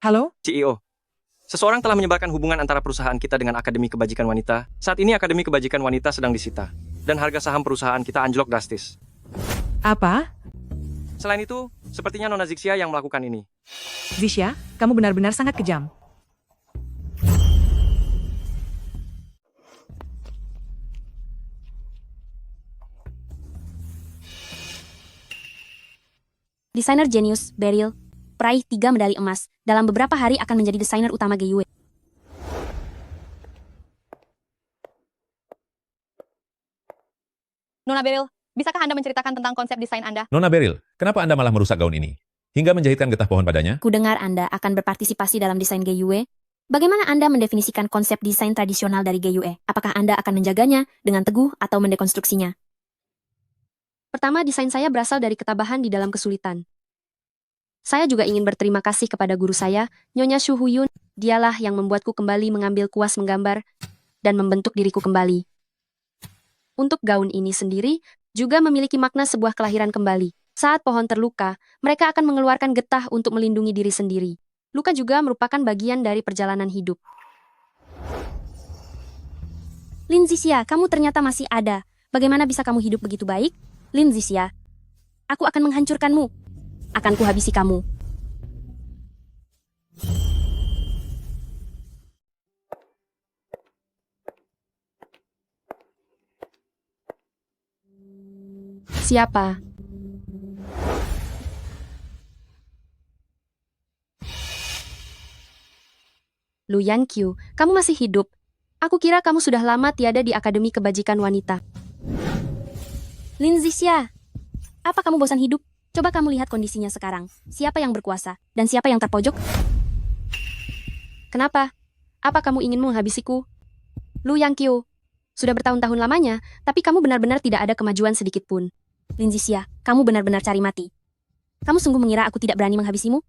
Halo? CEO, seseorang telah menyebarkan hubungan antara perusahaan kita dengan Akademi Kebajikan Wanita. Saat ini Akademi Kebajikan Wanita sedang disita, dan harga saham perusahaan kita anjlok drastis. Apa? Selain itu, sepertinya Nona Zixia yang melakukan ini. Zixia, kamu benar-benar sangat kejam. Desainer jenius, Beryl, peraih 3 medali emas, dalam beberapa hari akan menjadi desainer utama GUE. Nona Beryl, bisakah Anda menceritakan tentang konsep desain Anda? Nona Beryl, kenapa Anda malah merusak gaun ini? Hingga menjahitkan getah pohon padanya? Ku dengar Anda akan berpartisipasi dalam desain GUE. Bagaimana Anda mendefinisikan konsep desain tradisional dari GUE? Apakah Anda akan menjaganya dengan teguh atau mendekonstruksinya? Pertama, desain saya berasal dari ketabahan di dalam kesulitan. Saya juga ingin berterima kasih kepada guru saya, Nyonya Shu Huyun. Dialah yang membuatku kembali mengambil kuas menggambar dan membentuk diriku kembali. Untuk gaun ini sendiri juga memiliki makna sebuah kelahiran kembali. Saat pohon terluka, mereka akan mengeluarkan getah untuk melindungi diri sendiri. Luka juga merupakan bagian dari perjalanan hidup. Lin Zixia, kamu ternyata masih ada. Bagaimana bisa kamu hidup begitu baik? Lin Zixia, aku akan menghancurkanmu. Akan kuhabisi kamu. Siapa? Lu Yanqiu, kamu masih hidup. Aku kira kamu sudah lama tiada di Akademi Kebajikan Wanita. Lin Zixia, apa kamu bosan hidup? Coba kamu lihat kondisinya sekarang. Siapa yang berkuasa dan siapa yang terpojok? Kenapa? Apa kamu ingin menghabisiku? Lu Yanqiu, sudah bertahun-tahun lamanya, tapi kamu benar-benar tidak ada kemajuan sedikit pun. Lin Zixia, kamu benar-benar cari mati. Kamu sungguh mengira aku tidak berani menghabisimu?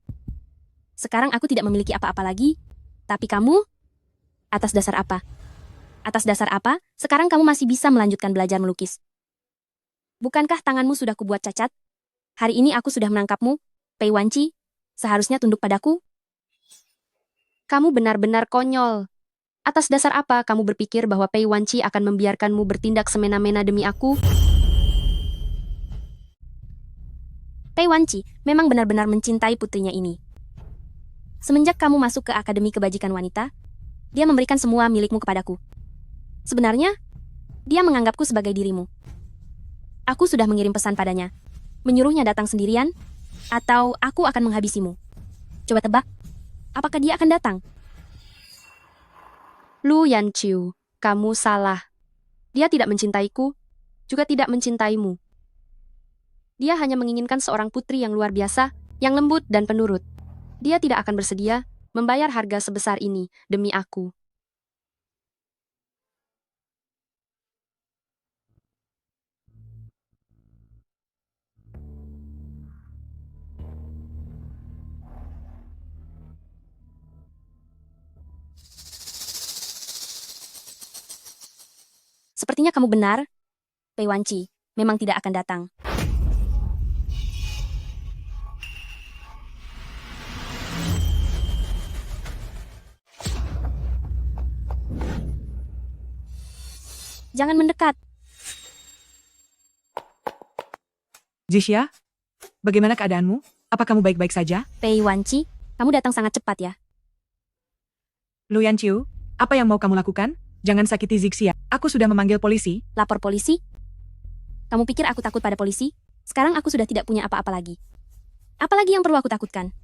Sekarang aku tidak memiliki apa-apa lagi. Tapi kamu, atas dasar apa? Atas dasar apa, sekarang kamu masih bisa melanjutkan belajar melukis? Bukankah tanganmu sudah kubuat cacat? Hari ini aku sudah menangkapmu, Pei Wanci. Seharusnya tunduk padaku. Kamu benar-benar konyol. Atas dasar apa kamu berpikir bahwa Pei Wanci akan membiarkanmu bertindak semena-mena demi aku? Pei Wanci memang benar-benar mencintai putrinya ini. Semenjak kamu masuk ke Akademi Kebajikan Wanita, dia memberikan semua milikmu kepadaku. Sebenarnya, dia menganggapku sebagai dirimu. Aku sudah mengirim pesan padanya, menyuruhnya datang sendirian, atau aku akan menghabisimu. Coba tebak, apakah dia akan datang? Lu Yanqiu, kamu salah. Dia tidak mencintaiku, juga tidak mencintaimu. Dia hanya menginginkan seorang putri yang luar biasa, yang lembut dan penurut. Dia tidak akan bersedia membayar harga sebesar ini demi aku. Sepertinya kamu benar, Pei Wanci memang tidak akan datang. Jangan mendekat. Zixia, bagaimana keadaanmu? Apa kamu baik-baik saja? Pei Wanci, kamu datang sangat cepat ya. Lu Yanqiu, apa yang mau kamu lakukan? Jangan sakiti Zixia. Aku sudah memanggil polisi. Lapor polisi? Kamu pikir aku takut pada polisi? Sekarang aku sudah tidak punya apa-apa lagi. Apalagi yang perlu aku takutkan?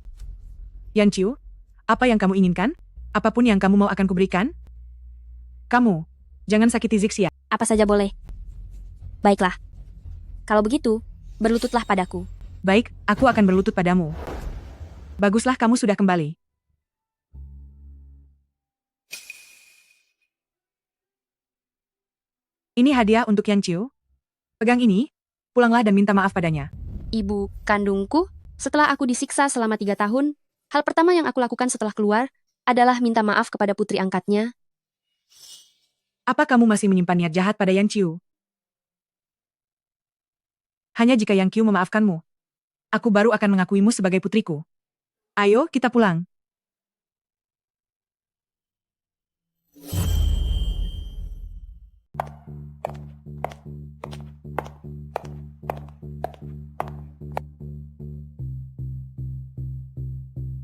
Yanqiu, apa yang kamu inginkan? Apapun yang kamu mau akan kuberikan? Kamu, jangan sakiti Zixia. Apa saja boleh. Baiklah. Kalau begitu, berlututlah padaku. Baik, aku akan berlutut padamu. Baguslah kamu sudah kembali. Ini hadiah untuk Yanqiu. Pegang ini, pulanglah dan minta maaf padanya. Ibu kandungku, setelah aku disiksa selama 3 tahun, hal pertama yang aku lakukan setelah keluar adalah minta maaf kepada putri angkatnya. Apa kamu masih menyimpan niat jahat pada Yanqiu? Hanya jika Yanqiu memaafkanmu, aku baru akan mengakuimu sebagai putriku. Ayo, kita pulang.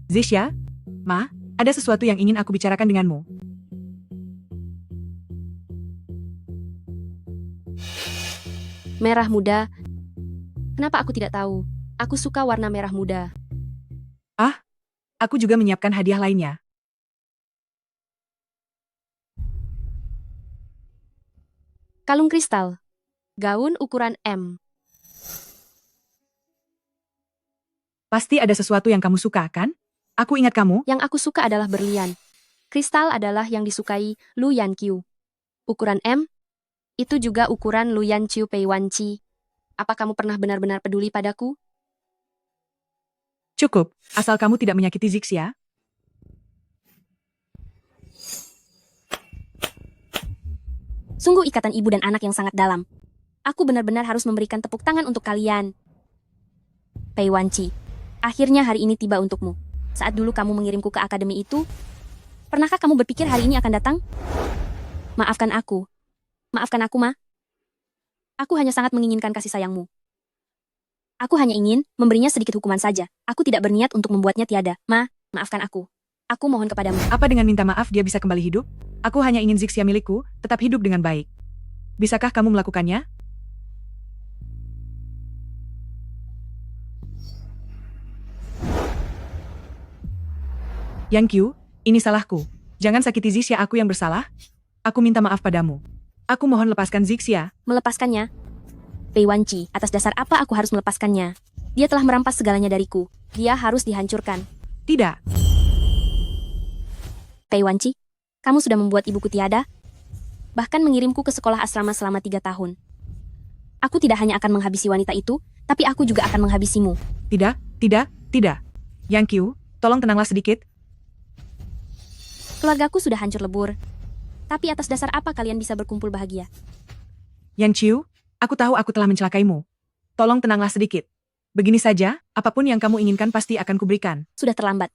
Zixia, Ma, ada sesuatu yang ingin aku bicarakan denganmu. Merah muda. Kenapa aku tidak tahu? Aku suka warna merah muda. Ah, aku juga menyiapkan hadiah lainnya. Kalung kristal. Gaun ukuran M. Pasti ada sesuatu yang kamu suka, kan? Aku ingat kamu. Yang aku suka adalah berlian. Kristal adalah yang disukai Lu Yanqiu. Ukuran M, itu juga ukuran Lu Yanqiu Pei Wanci. Apa kamu pernah benar-benar peduli padaku? Cukup, asal kamu tidak menyakiti Zixia. Sungguh ikatan ibu dan anak yang sangat dalam. Aku benar-benar harus memberikan tepuk tangan untuk kalian. Pei Wanci, akhirnya hari ini tiba untukmu. Saat dulu kamu mengirimku ke akademi itu, pernahkah kamu berpikir hari ini akan datang? Maafkan aku. Maafkan aku, Ma. Aku hanya sangat menginginkan kasih sayangmu. Aku hanya ingin memberinya sedikit hukuman saja. Aku tidak berniat untuk membuatnya tiada. Ma, maafkan aku. Aku mohon kepadamu. Apa dengan minta maaf dia bisa kembali hidup? Aku hanya ingin Zixia milikku tetap hidup dengan baik. Bisakah kamu melakukannya? Yang Q, ini salahku. Jangan sakiti Zixia, aku yang bersalah. Aku minta maaf padamu. Aku mohon lepaskan Zixia. Melepaskannya? Pei Wanci, atas dasar apa aku harus melepaskannya? Dia telah merampas segalanya dariku. Dia harus dihancurkan. Tidak. Pei Wanci, kamu sudah membuat ibuku tiada? Bahkan mengirimku ke sekolah asrama selama 3 tahun. Aku tidak hanya akan menghabisi wanita itu, tapi aku juga akan menghabisimu. Tidak, tidak, tidak. Yang Q, tolong tenanglah sedikit. Keluargaku sudah hancur lebur. Tapi atas dasar apa kalian bisa berkumpul bahagia? Yang Qiu, aku tahu aku telah mencelakaimu. Tolong tenanglah sedikit. Begini saja, apapun yang kamu inginkan pasti akan kuberikan. Sudah terlambat.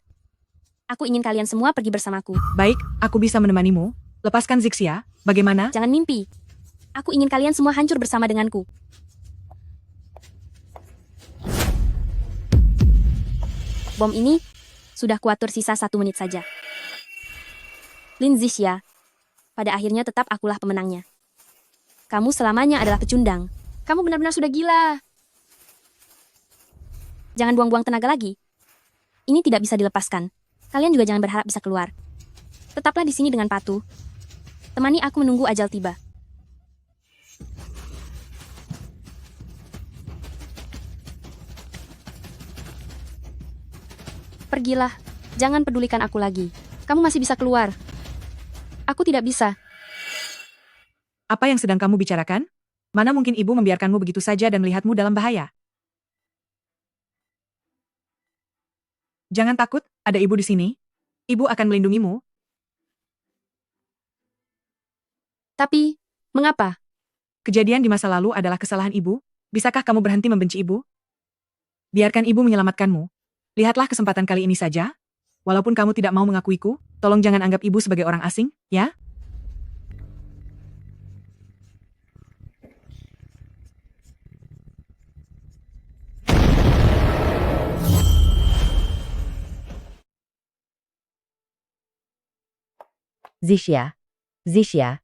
Aku ingin kalian semua pergi bersamaku. Baik, aku bisa menemanimu. Lepaskan Zixia, bagaimana? Jangan mimpi. Aku ingin kalian semua hancur bersama denganku. Bom ini sudah kuatur sisa 1 menit saja. Lin Zixia, pada akhirnya tetap akulah pemenangnya. Kamu selamanya adalah pecundang. Kamu benar-benar sudah gila. Jangan buang-buang tenaga lagi. Ini tidak bisa dilepaskan. Kalian juga jangan berharap bisa keluar. Tetaplah di sini dengan patuh. Temani aku menunggu ajal tiba. Pergilah. Jangan pedulikan aku lagi. Kamu masih bisa keluar. Aku tidak bisa. Apa yang sedang kamu bicarakan? Mana mungkin ibu membiarkanmu begitu saja dan melihatmu dalam bahaya? Jangan takut, ada ibu di sini. Ibu akan melindungimu. Tapi, mengapa? Kejadian di masa lalu adalah kesalahan ibu. Bisakah kamu berhenti membenci ibu? Biarkan ibu menyelamatkanmu. Lihatlah kesempatan kali ini saja. Walaupun kamu tidak mau mengakuiku, tolong jangan anggap ibu sebagai orang asing, ya? Zixia. Zixia.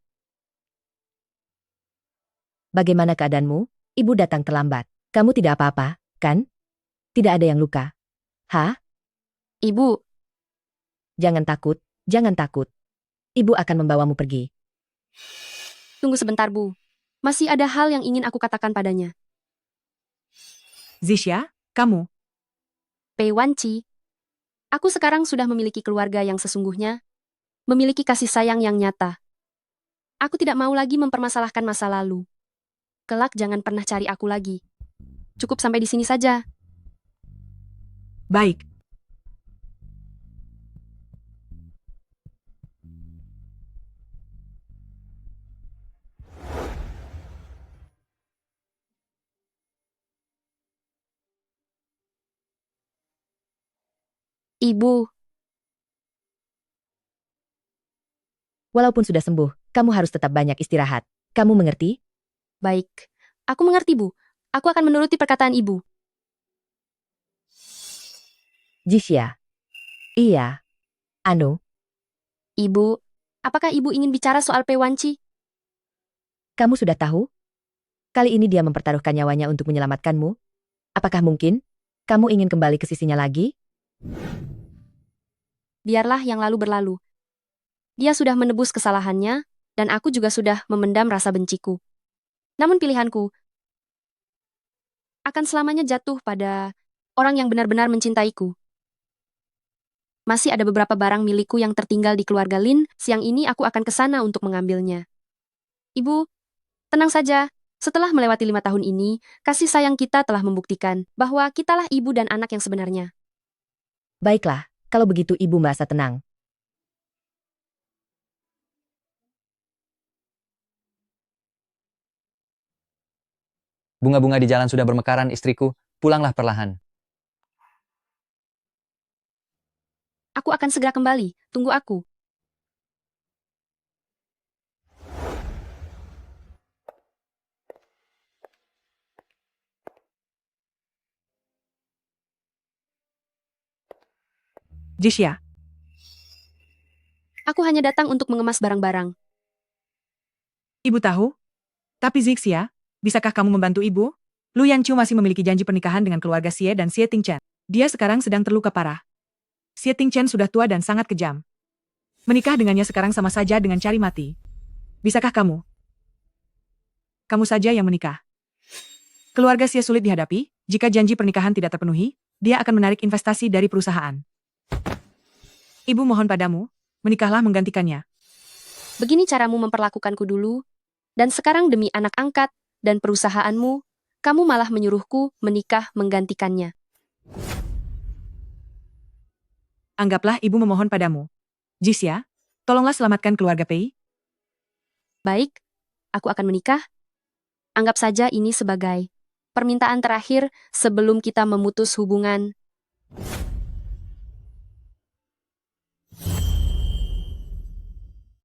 Bagaimana keadaanmu? Ibu datang terlambat. Kamu tidak apa-apa, kan? Tidak ada yang luka. Hah? Ibu, Jangan takut, jangan takut. Ibu akan membawamu pergi. tunggu sebentar, Bu. Masih ada hal yang ingin aku katakan padanya. Zixia, kamu. Pei Wanci, aku sekarang sudah memiliki keluarga yang sesungguhnya, memiliki kasih sayang yang nyata. Aku tidak mau lagi mempermasalahkan masa lalu. Kelak jangan pernah cari aku lagi. Cukup sampai di sini saja. Baik. Ibu, Walaupun sudah sembuh, kamu harus tetap banyak istirahat. Kamu mengerti? baik. Aku mengerti, Bu. Aku akan menuruti perkataan Ibu. Zixia. Iya. Anu, Ibu, apakah Ibu ingin bicara soal Pei Wanci? kamu sudah tahu? Kali ini dia mempertaruhkan nyawanya untuk menyelamatkanmu. Apakah mungkin? Kamu ingin kembali ke sisinya lagi? Biarlah yang lalu berlalu. Dia sudah menebus kesalahannya, dan aku juga sudah memendam rasa benciku. Namun pilihanku akan selamanya jatuh pada orang yang benar-benar mencintaiku. Masih ada beberapa barang milikku yang tertinggal di keluarga Lin, siang ini aku akan ke sana untuk mengambilnya. Ibu, tenang saja. Setelah melewati 5 tahun ini, kasih sayang kita telah membuktikan bahwa kitalah ibu dan anak yang sebenarnya. Baiklah, kalau begitu ibu merasa tenang. Bunga-bunga di jalan sudah bermekaran, istriku. Pulanglah perlahan. Aku akan segera kembali. Tunggu aku. Jisya, Aku hanya datang untuk mengemas barang-barang. ibu tahu? Tapi Zixia, bisakah kamu membantu ibu? Lu Yanqiu masih memiliki janji pernikahan dengan keluarga Xie dan Xie Tingchen. Dia sekarang sedang terluka parah. Xie Tingchen sudah tua dan sangat kejam. Menikah dengannya sekarang sama saja dengan cari mati. Bisakah kamu? Kamu saja yang menikah. Keluarga Xie sulit dihadapi, jika janji pernikahan tidak terpenuhi, dia akan menarik investasi dari perusahaan. Ibu mohon padamu, menikahlah menggantikannya. Begini caramu memperlakukanku dulu, dan sekarang demi anak angkat dan perusahaanmu, kamu malah menyuruhku menikah menggantikannya. Anggaplah ibu memohon padamu. Jisya, tolonglah selamatkan keluarga Pei. Baik, aku akan menikah. Anggap saja ini sebagai permintaan terakhir sebelum kita memutus hubungan.